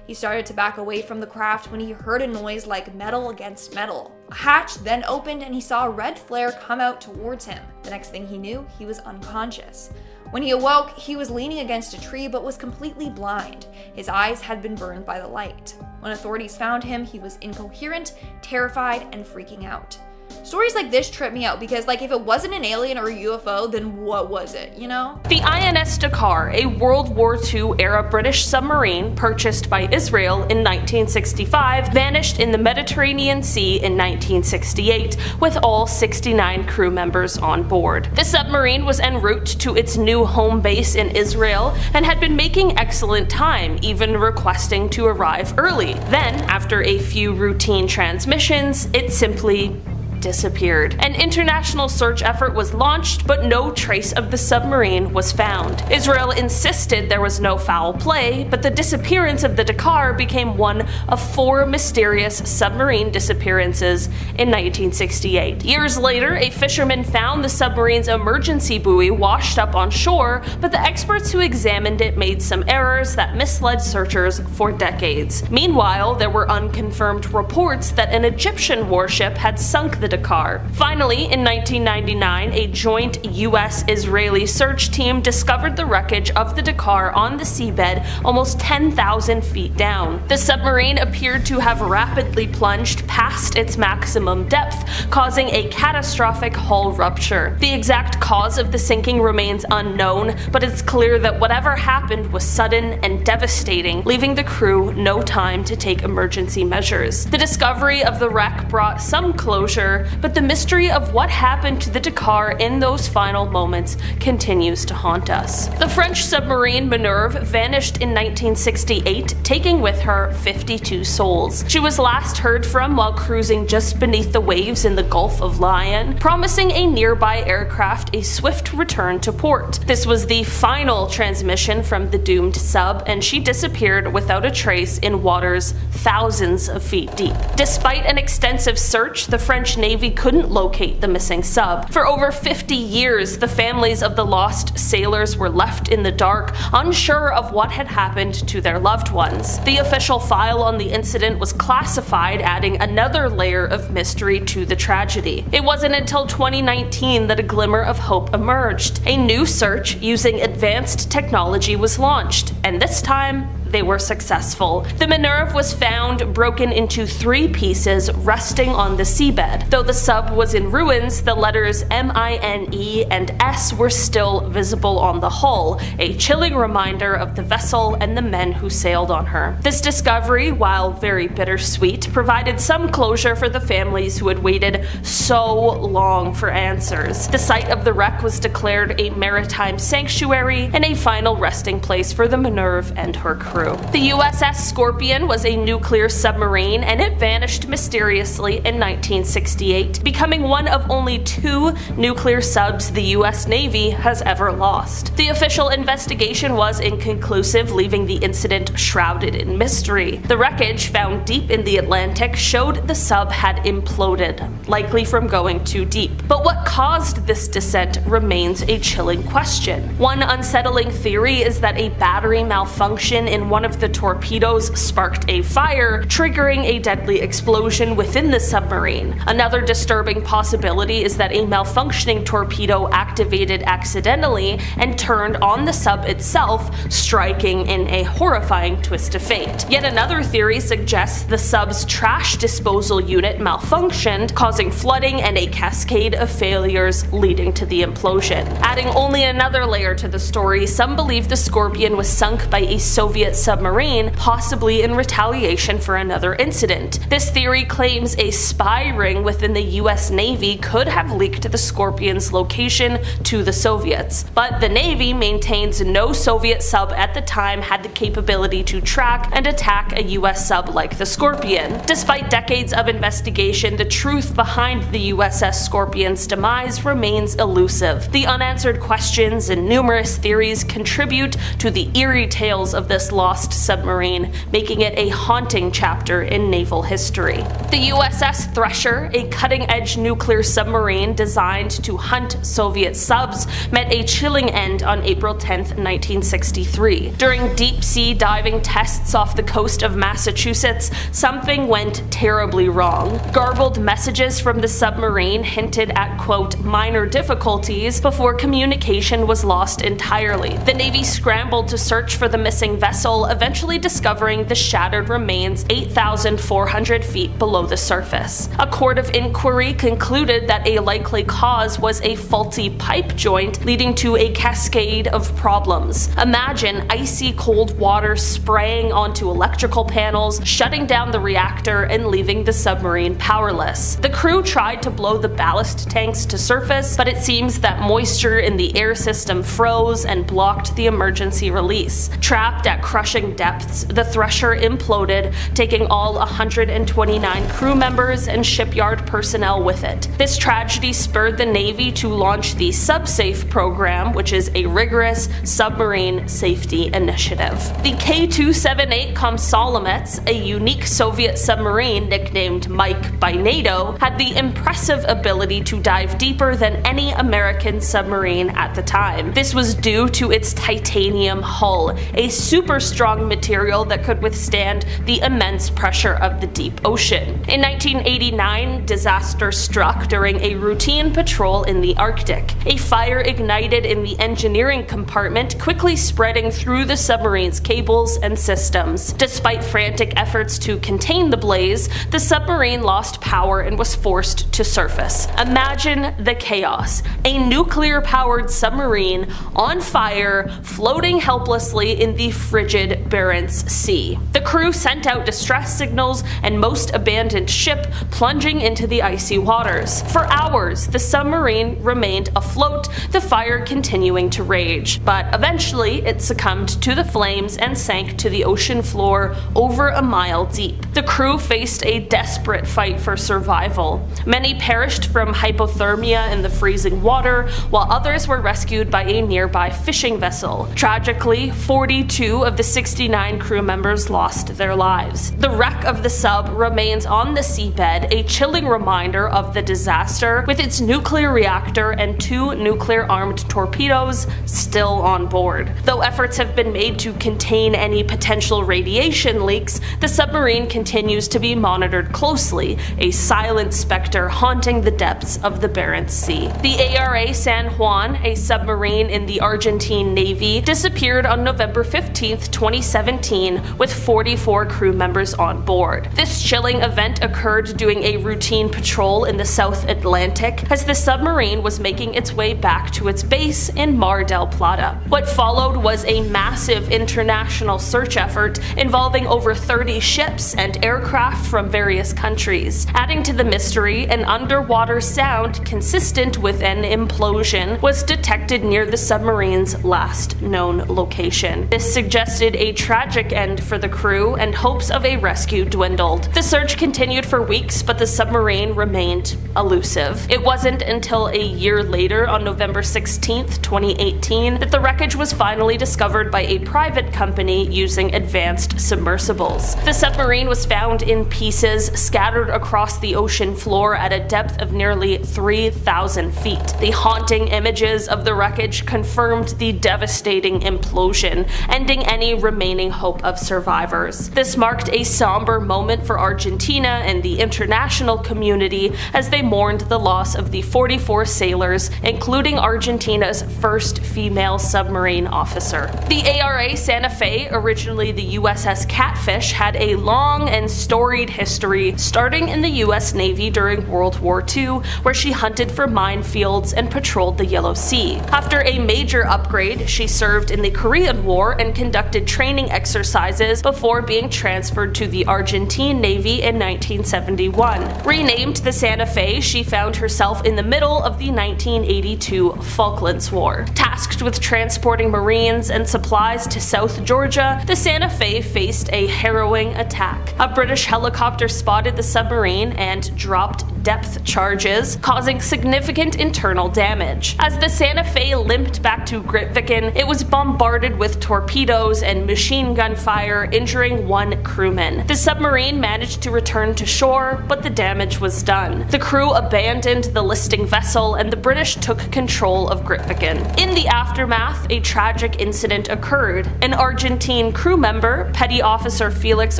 He started to back away from the craft when he heard a noise like metal against metal. A hatch then opened and he saw a red flare come out towards him. The next thing he knew, he was unconscious. When he awoke, he was leaning against a tree but was completely blind. His eyes had been burned by the light. When authorities found him, he was incoherent, terrified, and freaking out. Stories like this trip me out because, like, if it wasn't an alien or a UFO, then what was it, you know? The INS Dakar, a World War II era British submarine purchased by Israel in 1965, vanished in the Mediterranean Sea in 1968, with all 69 crew members on board. The submarine was en route to its new home base in Israel and had been making excellent time, even requesting to arrive early. Then, after a few routine transmissions, it simply disappeared. An international search effort was launched, but no trace of the submarine was found. Israel insisted there was no foul play, but the disappearance of the Dakar became one of 4 mysterious submarine disappearances in 1968. Years later, a fisherman found the submarine's emergency buoy washed up on shore, but the experts who examined it made some errors that misled searchers for decades. Meanwhile, there were unconfirmed reports that an Egyptian warship had sunk the Dakar. Finally, in 1999, a joint US-Israeli search team discovered the wreckage of the Dakar on the seabed almost 10,000 feet down. The submarine appeared to have rapidly plunged past its maximum depth, causing a catastrophic hull rupture. The exact cause of the sinking remains unknown, but it's clear that whatever happened was sudden and devastating, leaving the crew no time to take emergency measures. The discovery of the wreck brought some closure, but the mystery of what happened to the Dakar in those final moments continues to haunt us. The French submarine Minerve vanished in 1968, taking with her 52 souls. She was last heard from while cruising just beneath the waves in the Gulf of Lion, promising a nearby aircraft a swift return to port. This was the final transmission from the doomed sub, and she disappeared without a trace in waters thousands of feet deep. Despite an extensive search, the French Navy couldn't locate the missing sub. For over 50 years, the families of the lost sailors were left in the dark, unsure of what had happened to their loved ones. The official file on the incident was classified, adding another layer of mystery to the tragedy. It wasn't until 2019 that a glimmer of hope emerged. A new search using advanced technology was launched, and this time, they were successful. The Minerve was found broken into 3 pieces resting on the seabed. Though the sub was in ruins, the letters MINE and S were still visible on the hull, a chilling reminder of the vessel and the men who sailed on her. This discovery, while very bittersweet, provided some closure for the families who had waited so long for answers. The site of the wreck was declared a maritime sanctuary and a final resting place for the Minerve and her crew. The USS Scorpion was a nuclear submarine, and it vanished mysteriously in 1968, becoming one of only 2 nuclear subs the US Navy has ever lost. The official investigation was inconclusive, leaving the incident shrouded in mystery. The wreckage, found deep in the Atlantic, showed the sub had imploded, likely from going too deep. But what caused this descent remains a chilling question. One unsettling theory is that a battery malfunction in one of the torpedoes sparked a fire, triggering a deadly explosion within the submarine. Another disturbing possibility is that a malfunctioning torpedo activated accidentally and turned on the sub itself, striking in a horrifying twist of fate. Yet another theory suggests the sub's trash disposal unit malfunctioned, causing flooding and a cascade of failures leading to the implosion. Adding only another layer to the story, some believe the Scorpion was sunk by a Soviet submarine, possibly in retaliation for another incident. This theory claims a spy ring within the US Navy could have leaked the Scorpion's location to the Soviets, but the Navy maintains no Soviet sub at the time had the capability to track and attack a US sub like the Scorpion. Despite decades of investigation, the truth behind the USS Scorpion's demise remains elusive. The unanswered questions and numerous theories contribute to the eerie tales of this lost lost submarine, making it a haunting chapter in naval history. The USS Thresher, a cutting-edge nuclear submarine designed to hunt Soviet subs, met a chilling end on April 10, 1963. During deep-sea diving tests off the coast of Massachusetts, something went terribly wrong. Garbled messages from the submarine hinted at, quote, minor difficulties before communication was lost entirely. The Navy scrambled to search for the missing vessel, eventually discovering the shattered remains 8,400 feet below the surface. A court of inquiry concluded that a likely cause was a faulty pipe joint leading to a cascade of problems. Imagine icy cold water spraying onto electrical panels, shutting down the reactor and leaving the submarine powerless. The crew tried to blow the ballast tanks to surface, but it seems that moisture in the air system froze and blocked the emergency release. Trapped at crushing depths, the Thresher imploded, taking all 129 crew members and shipyard personnel with it. This tragedy spurred the Navy to launch the SubSafe program, which is a rigorous submarine safety initiative. The K-278 Komsomolets, a unique Soviet submarine nicknamed Mike by NATO, had the impressive ability to dive deeper than any American submarine at the time. This was due to its titanium hull, a super strong material that could withstand the immense pressure of the deep ocean. In 1989, disaster struck during a routine patrol in the Arctic. A fire ignited in the engineering compartment, quickly spreading through the submarine's cables and systems. Despite frantic efforts to contain the blaze, the submarine lost power and was forced to surface. Imagine the chaos. A nuclear-powered submarine on fire, floating helplessly in the frigid Barents Sea. The crew sent out distress signals, and most abandoned ship plunging into the icy waters. For hours, the submarine remained afloat, the fire continuing to rage. But eventually, it succumbed to the flames and sank to the ocean floor over a mile deep. The crew faced a desperate fight for survival. Many perished from hypothermia in the freezing water, while others were rescued by a nearby fishing vessel. Tragically, 42 of the 69 crew members lost their lives. The wreck of the sub remains on the seabed, a chilling reminder of the disaster, with its nuclear reactor and 2 nuclear-armed torpedoes still on board. Though efforts have been made to contain any potential radiation leaks, the submarine continues to be monitored closely, a silent specter haunting the depths of the Barents Sea. The ARA San Juan, a submarine in the Argentine Navy, disappeared on November 15, 2017, with 44 crew members on board. This chilling event occurred during a routine patrol in the South Atlantic as the submarine was making its way back to its base in Mar del Plata. What followed was a massive international search effort involving over 30 ships and aircraft from various countries. Adding to the mystery, an underwater sound consistent with an implosion was detected near the submarine's last known location. This suggested a tragic end for the crew, and hopes of a rescue dwindled. The search continued for weeks, but the submarine remained elusive. It wasn't until a year later, on November 16, 2018, that the wreckage was finally discovered by a private company using advanced submersibles. The submarine was found in pieces scattered across the ocean floor at a depth of nearly 3,000 feet. The haunting images of the wreckage confirmed the devastating implosion, ending any remaining hope of survivors. This marked a somber moment for Argentina and the international community as they mourned the loss of the 44 sailors, including Argentina's first female submarine officer. The ARA Santa Fe, originally the USS Catfish, had a long and storied history, starting in the US Navy during World War II, where she hunted for minefields and patrolled the Yellow Sea. After a major upgrade, she served in the Korean War and conducted training exercises before being transferred to the Argentine Navy in 1971. Renamed the Santa Fe, she found herself in the middle of the 1982 Falklands War. Tasked with transporting Marines and supplies to South Georgia, the Santa Fe faced a harrowing attack. A British helicopter spotted the submarine and dropped depth charges, causing significant internal damage. As the Santa Fe limped back to Grytviken, it was bombarded with torpedoes and machine gun fire, injuring one crewman. The submarine managed to return to shore, but the damage was done. The crew abandoned the listing vessel and the British took control of Grytviken. In the aftermath, a tragic incident occurred. An Argentine crew member, Petty Officer Felix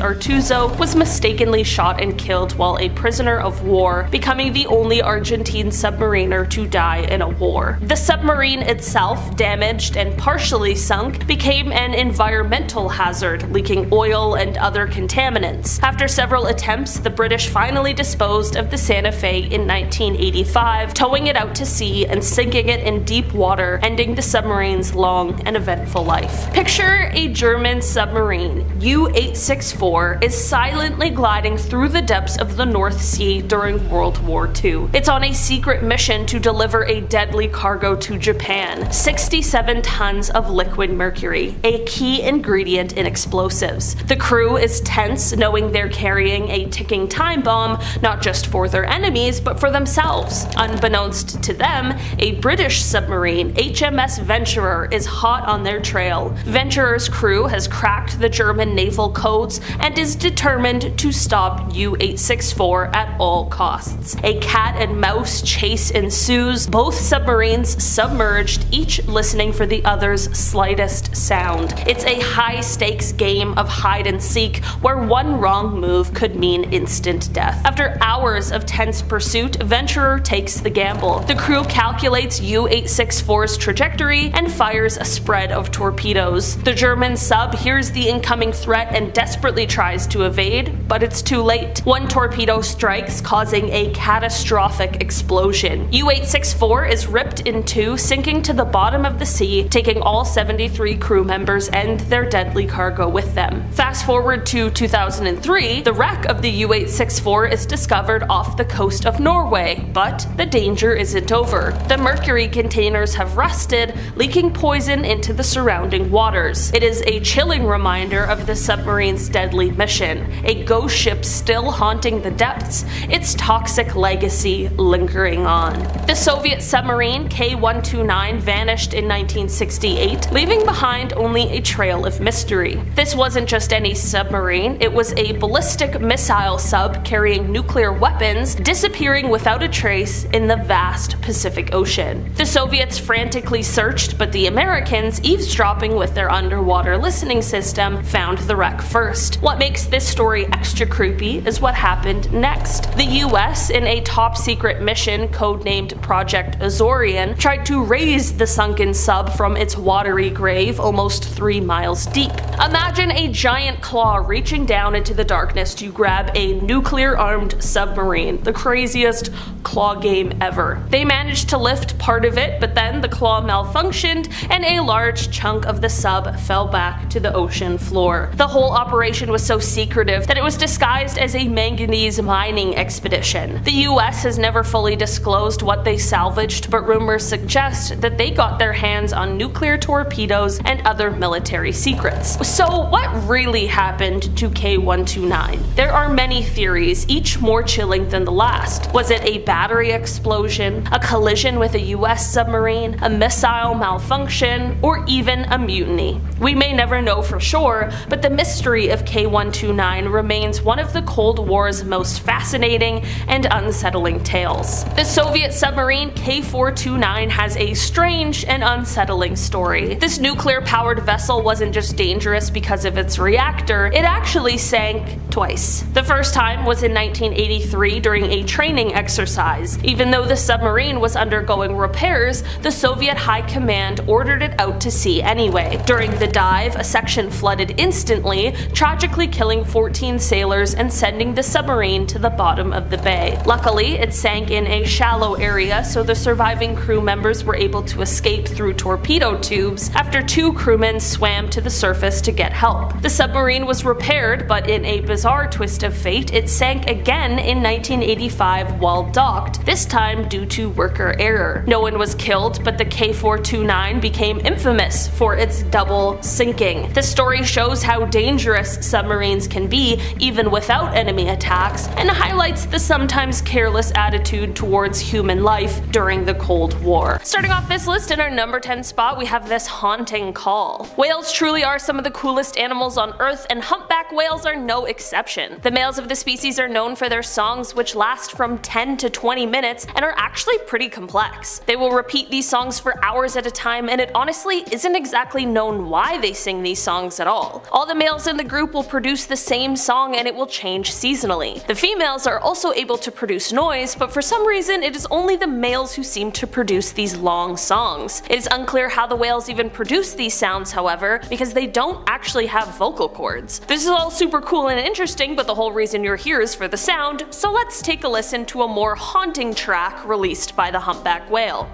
Artuzo, was mistakenly shot and killed while a prisoner of war, becoming the only Argentine submariner to die in a war. The submarine itself, damaged and partially sunk, became an environmental hazard, leaking oil and other contaminants. After several attempts, the British finally disposed of the Santa Fe in 1985, towing it out to sea and sinking it in deep water, ending the submarine's long and eventful life. Picture a German submarine, U-864, is silently gliding through the depths of the North Sea during World War II. It's on a secret mission to deliver a deadly cargo to Japan, 67 tons of liquid mercury, a key ingredient in explosives. The crew is tense, knowing they're carrying a ticking time bomb, not just for their enemies, but for themselves. Unbeknownst to them, a British submarine, HMS Venturer, is hot on their trail. Venturer's crew has cracked the German naval codes and is determined to stop U-864 at all costs. A cat and mouse chase ensues, both submarines submerged, each listening for the other's slightest sound. It's a high-stakes game of hide and seek where one wrong move could mean instant death. After hours of tense pursuit, Venturer takes the gamble. The crew calculates U-864's trajectory and fires a spread of torpedoes. The German sub hears the incoming threat and desperately tries to evade, but it's too late. One torpedo strikes, causing a catastrophic explosion. U-864 is ripped in two, sinking to the bottom of the sea, taking all 73 crew members and their deadly cargo with them. Fast forward to 2003, the wreck of the U-864 is discovered off the coast of Norway, but the danger isn't over. The mercury containers have rusted, leaking poison into the surrounding waters. It is a chilling reminder of the submarine's deadly mission, a ghost ship still haunting the depths, its toxic legacy lingering on. The Soviet submarine K-129 vanished in 1968, leaving behind only a trail of mystery. This wasn't just any submarine, it was a ballistic missile sub carrying nuclear weapons, disappearing without a trace in the vast Pacific Ocean. The Soviets frantically searched, but the Americans, eavesdropping with their underwater listening system, found the wreck first. What makes this story extra creepy is what happened next. The US, in a top-secret mission codenamed Project Azorian, tried to raise the sunken sub from its watery grave almost 3 miles deep. Imagine a giant claw reaching down into the darkness to grab a nuclear-armed submarine, the craziest claw game ever. They managed to lift part of it, but then the claw malfunctioned and a large chunk of the sub fell back to the ocean floor. The whole operation was so secretive that it was disguised as a manganese mining expedition. The US has never fully disclosed what they salvaged, but rumors suggest that they got their hands on nuclear torpedoes and other military secrets. So what really happened to K-129? There are many theories, each more chilling than the last. Was it a battery explosion, a collision with a US submarine, a missile malfunction, or even a mutiny? We may never know for sure, but the mystery of K-129 remains one of the Cold War's most fascinating and unsettling tales. The Soviet submarine K-429 has a strange and unsettling story. This nuclear-powered vessel wasn't just dangerous because of its reactor, it actually sank twice. The first time was in 1983 during a training exercise. Even though the submarine was undergoing repairs, the Soviet High Command ordered it out to sea anyway. During the dive, a section flooded instantly, tragically killing 14 sailors and sending the submarine to the bottom of the bay. Luckily, it sank in a shallow area, so the surviving crew members were able to escape through torpedo tubes after 2 crewmen swam to the surface to get help. The submarine was repaired, but in a bizarre twist of fate, it sank again in 1985 while docked, this time due to worker error. No one was killed, but the K-429 became infamous for its double sinking. The story shows how dangerous submarines can be even without enemy attacks, and highlights the sometimes sometimes careless attitude towards human life during the Cold War. Starting off this list, in our number 10 spot, we have this haunting call. Whales truly are some of the coolest animals on Earth, and humpback whales are no exception. The males of the species are known for their songs, which last from 10 to 20 minutes and are actually pretty complex. They will repeat these songs for hours at a time, and it honestly isn't exactly known why they sing these songs at all. All the males in the group will produce the same song, and it will change seasonally. The females are also able to produce noise, but for some reason it is only the males who seem to produce these long songs. It is unclear how the whales even produce these sounds, however, because they don't actually have vocal cords. This is all super cool and interesting, but the whole reason you're here is for the sound, so let's take a listen to a more haunting track released by the humpback whale.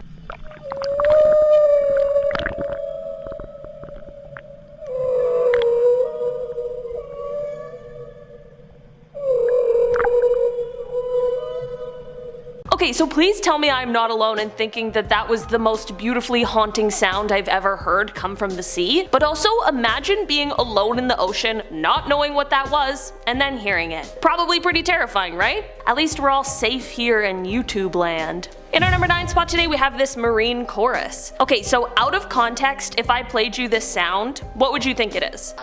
Okay, so please tell me I'm not alone in thinking that that was the most beautifully haunting sound I've ever heard come from the sea. But also imagine being alone in the ocean, not knowing what that was, and then hearing it. Probably pretty terrifying, right? At least we're all safe here in YouTube land. In our number 9 spot today, we have this marine chorus. Okay, so out of context, if I played you this sound, what would you think it is?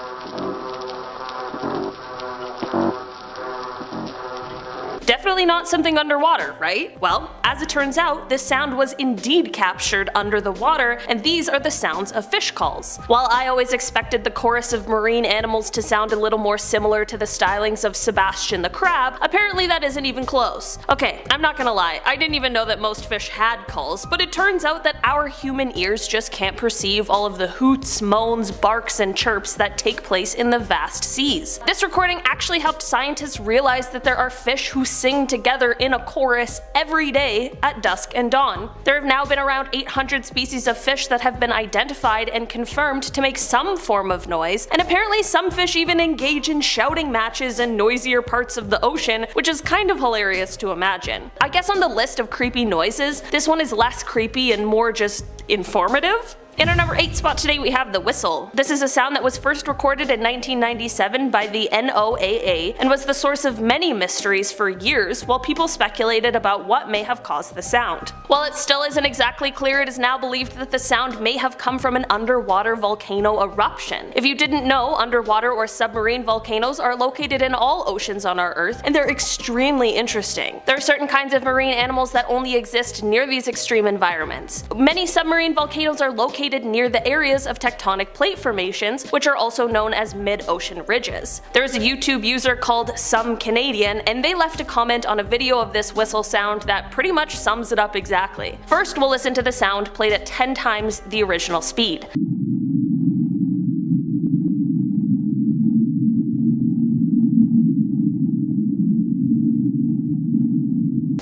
Definitely not something underwater, right? Well, as it turns out, this sound was indeed captured under the water, and these are the sounds of fish calls. While I always expected the chorus of marine animals to sound a little more similar to the stylings of Sebastian the crab, apparently that isn't even close. Okay, I'm not gonna lie, I didn't even know that most fish had calls, but it turns out that our human ears just can't perceive all of the hoots, moans, barks, and chirps that take place in the vast seas. This recording actually helped scientists realize that there are fish who sing together in a chorus every day at dusk and dawn. There have now been around 800 species of fish that have been identified and confirmed to make some form of noise, and apparently some fish even engage in shouting matches in noisier parts of the ocean, which is kind of hilarious to imagine. I guess on the list of creepy noises, this one is less creepy and more just informative. In our number 8 spot today, we have the whistle. This is a sound that was first recorded in 1997 by the NOAA and was the source of many mysteries for years while people speculated about what may have caused the sound. While it still isn't exactly clear, it is now believed that the sound may have come from an underwater volcano eruption. If you didn't know, underwater or submarine volcanoes are located in all oceans on our Earth, and they're extremely interesting. There are certain kinds of marine animals that only exist near these extreme environments. Many submarine volcanoes are located near the areas of tectonic plate formations, which are also known as mid-ocean ridges. There's a YouTube user called Some Canadian, and they left a comment on a video of this whistle sound that pretty much sums it up exactly. First, we'll listen to the sound played at 10 times the original speed.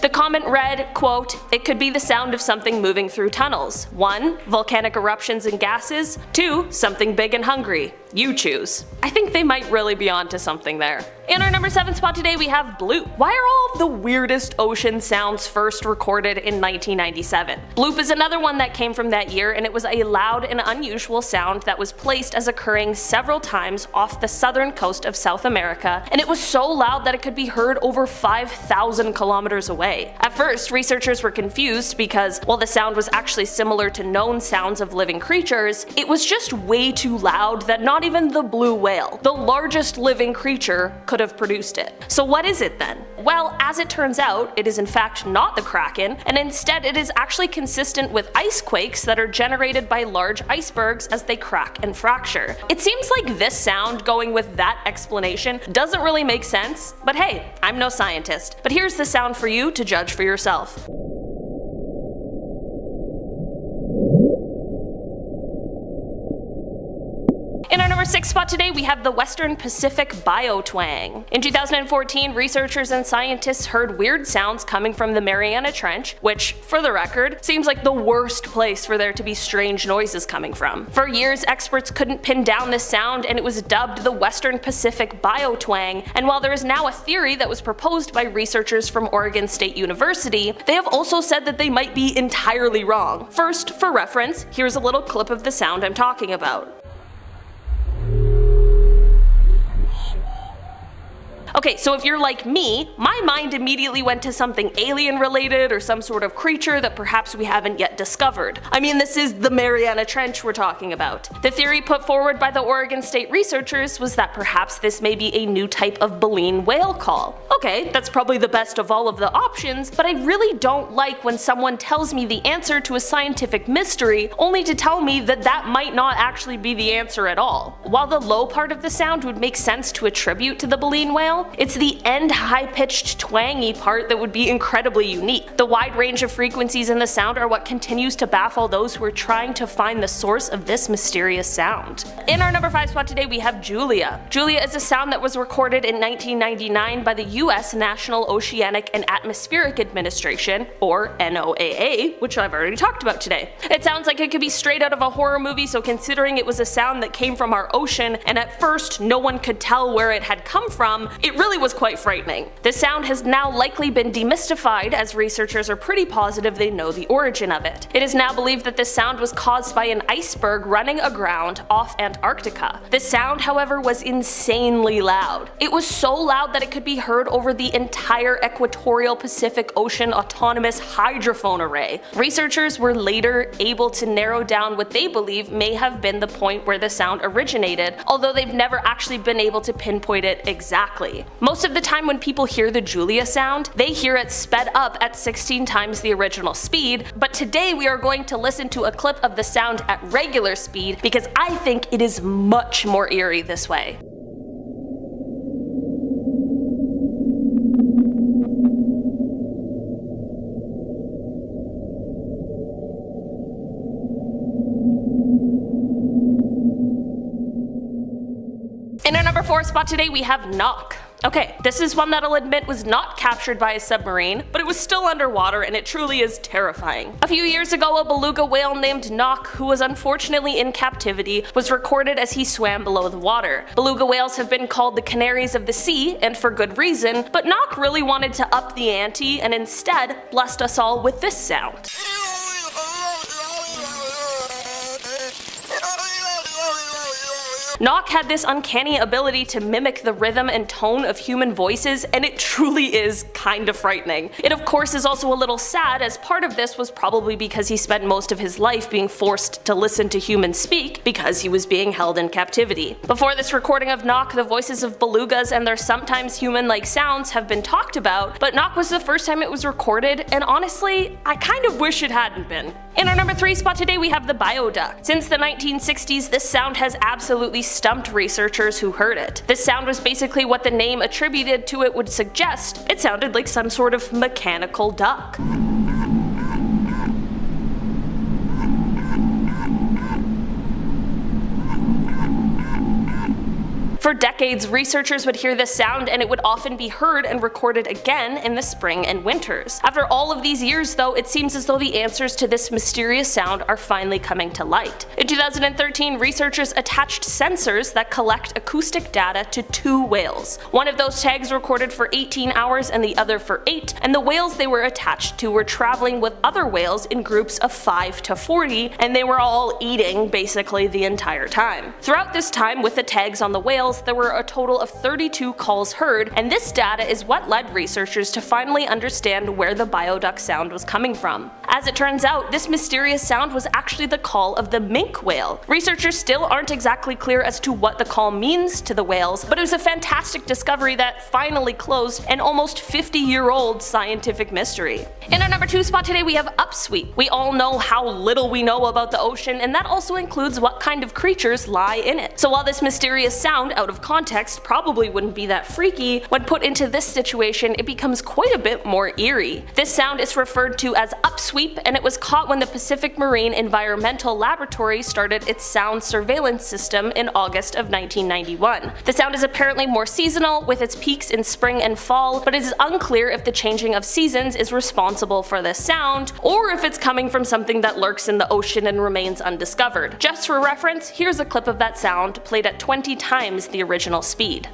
The comment read, quote, "It could be the sound of something moving through tunnels. 1. Volcanic eruptions and gases. 2. Something big and hungry. You choose." I think they might really be onto something there. In our number 7 spot today, we have bloop. Why are all of the weirdest ocean sounds first recorded in 1997? Bloop is another one that came from that year, and it was a loud and unusual sound that was placed as occurring several times off the southern coast of South America, and it was so loud that it could be heard over 5,000 kilometers away. At first, researchers were confused because, while the sound was actually similar to known sounds of living creatures, it was just way too loud that not even the blue whale, the largest living creature, could have produced it. So what is it then? Well, as it turns out, it is in fact not the Kraken, and instead it is actually consistent with ice quakes that are generated by large icebergs as they crack and fracture. It seems like this sound, going with that explanation, doesn't really make sense, but hey, I'm no scientist. But here's the sound for you to judge for yourself. In our number 6 spot today, we have the Western Pacific biotwang. In 2014, researchers and scientists heard weird sounds coming from the Mariana Trench, which, for the record, seems like the worst place for there to be strange noises coming from. For years, experts couldn't pin down this sound, and it was dubbed the Western Pacific biotwang, and while there is now a theory that was proposed by researchers from Oregon State University, they have also said that they might be entirely wrong. First, for reference, here's a little clip of the sound I'm talking about. Okay, so if you're like me, my mind immediately went to something alien related or some sort of creature that perhaps we haven't yet discovered. I mean, this is the Mariana Trench we're talking about. The theory put forward by the Oregon State researchers was that perhaps this may be a new type of baleen whale call. Okay, that's probably the best of all of the options, but I really don't like when someone tells me the answer to a scientific mystery only to tell me that that might not actually be the answer at all. While the low part of the sound would make sense to attribute to the baleen whale, it's the end high-pitched twangy part that would be incredibly unique. The wide range of frequencies in the sound are what continues to baffle those who are trying to find the source of this mysterious sound. In our number 5 spot today we have Julia. Julia is a sound that was recorded in 1999 by the US National Oceanic and Atmospheric Administration, or NOAA, which I've already talked about today. It sounds like it could be straight out of a horror movie, so considering it was a sound that came from our ocean and at first no one could tell where it had come from, it really was quite frightening. The sound has now likely been demystified, as researchers are pretty positive they know the origin of it. It is now believed that this sound was caused by an iceberg running aground off Antarctica. The sound, however, was insanely loud. It was so loud that it could be heard over the entire equatorial Pacific Ocean autonomous hydrophone array. Researchers were later able to narrow down what they believe may have been the point where the sound originated, although they've never actually been able to pinpoint it exactly. Most of the time when people hear the Julia sound, they hear it sped up at 16 times the original speed, but today we are going to listen to a clip of the sound at regular speed because I think it is much more eerie this way. In our number 4 spot today we have Knock. Okay, this is one that I'll admit was not captured by a submarine, but it was still underwater and it truly is terrifying. A few years ago, a beluga whale named Knock, who was unfortunately in captivity, was recorded as he swam below the water. Beluga whales have been called the canaries of the sea, and for good reason, but Knock really wanted to up the ante and instead blessed us all with this sound. Knock had this uncanny ability to mimic the rhythm and tone of human voices, and it truly is kind of frightening. It of course is also a little sad, as part of this was probably because he spent most of his life being forced to listen to humans speak because he was being held in captivity. Before this recording of Knock, the voices of belugas and their sometimes human-like sounds have been talked about, but Knock was the first time it was recorded, and honestly, I kind of wish it hadn't been. In our number 3 spot today we have the bioduct. Since the 1960s, this sound has absolutely stumped researchers who heard it. This sound was basically what the name attributed to it would suggest. It sounded like some sort of mechanical duck. For decades, researchers would hear this sound and it would often be heard and recorded again in the spring and winters. After all of these years though, it seems as though the answers to this mysterious sound are finally coming to light. In 2013, researchers attached sensors that collect acoustic data to 2 whales. One of those tags recorded for 18 hours and the other for 8, and the whales they were attached to were traveling with other whales in groups of 5 to 40, and they were all eating basically the entire time. Throughout this time, with the tags on the whales, there were a total of 32 calls heard, and this data is what led researchers to finally understand where the bioduct sound was coming from. As it turns out, this mysterious sound was actually the call of the minke whale. Researchers still aren't exactly clear as to what the call means to the whales, but it was a fantastic discovery that finally closed an almost 50-year-old scientific mystery. In our number 2 spot today we have upsweep. We all know how little we know about the ocean, and that also includes what kind of creatures lie in it. So while this mysterious sound out of context probably wouldn't be that freaky, when put into this situation it becomes quite a bit more eerie. This sound is referred to as upsweep, and it was caught when the Pacific Marine Environmental Laboratory started its sound surveillance system in August of 1991. The sound is apparently more seasonal, with its peaks in spring and fall, but it is unclear if the changing of seasons is responsible for this sound, or if it's coming from something that lurks in the ocean and remains undiscovered. Just for reference, here's a clip of that sound played at 20 times the original speed.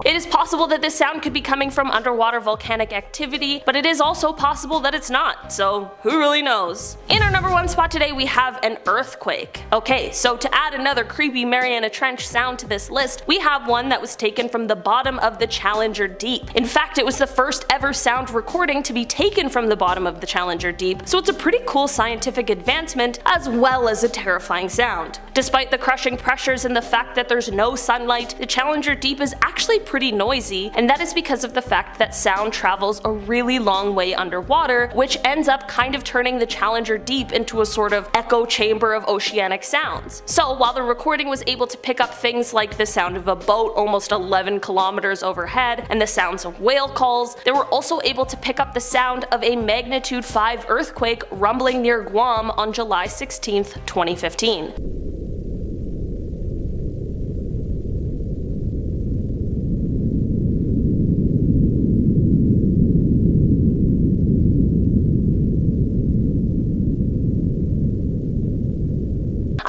It is possible possible that this sound could be coming from underwater volcanic activity, but it is also possible that it's not, so who really knows? In our number 1 spot today we have an earthquake. Okay, so to add another creepy Mariana Trench sound to this list, we have one that was taken from the bottom of the Challenger Deep. In fact, it was the first ever sound recording to be taken from the bottom of the Challenger Deep, so it's a pretty cool scientific advancement as well as a terrifying sound. Despite the crushing pressures and the fact that there's no sunlight, the Challenger Deep is actually pretty noisy, and that is because of the fact that sound travels a really long way underwater, which ends up kind of turning the Challenger Deep into a sort of echo chamber of oceanic sounds. So while the recording was able to pick up things like the sound of a boat almost 11 kilometers overhead and the sounds of whale calls, they were also able to pick up the sound of a magnitude 5 earthquake rumbling near Guam on July 16, 2015.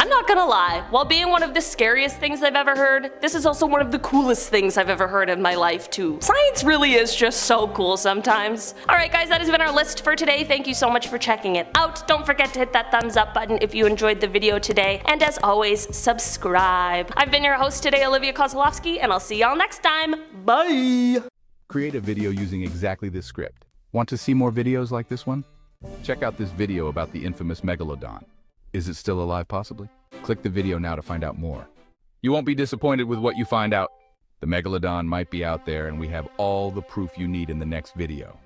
Not gonna lie, while being one of the scariest things I've ever heard, this is also one of the coolest things I've ever heard in my life too. Science really is just so cool sometimes. Alright guys, that has been our list for today. Thank you so much for checking it out. Don't forget to hit that thumbs up button if you enjoyed the video today, and as always, subscribe. I've been your host today, Olivia Kozlowski, and I'll see y'all next time. Bye! Create a video using exactly this script. Want to see more videos like this one? Check out this video about the infamous megalodon. Is it still alive possibly? Click the video now to find out more. You won't be disappointed with what you find out. The megalodon might be out there, and we have all the proof you need in the next video.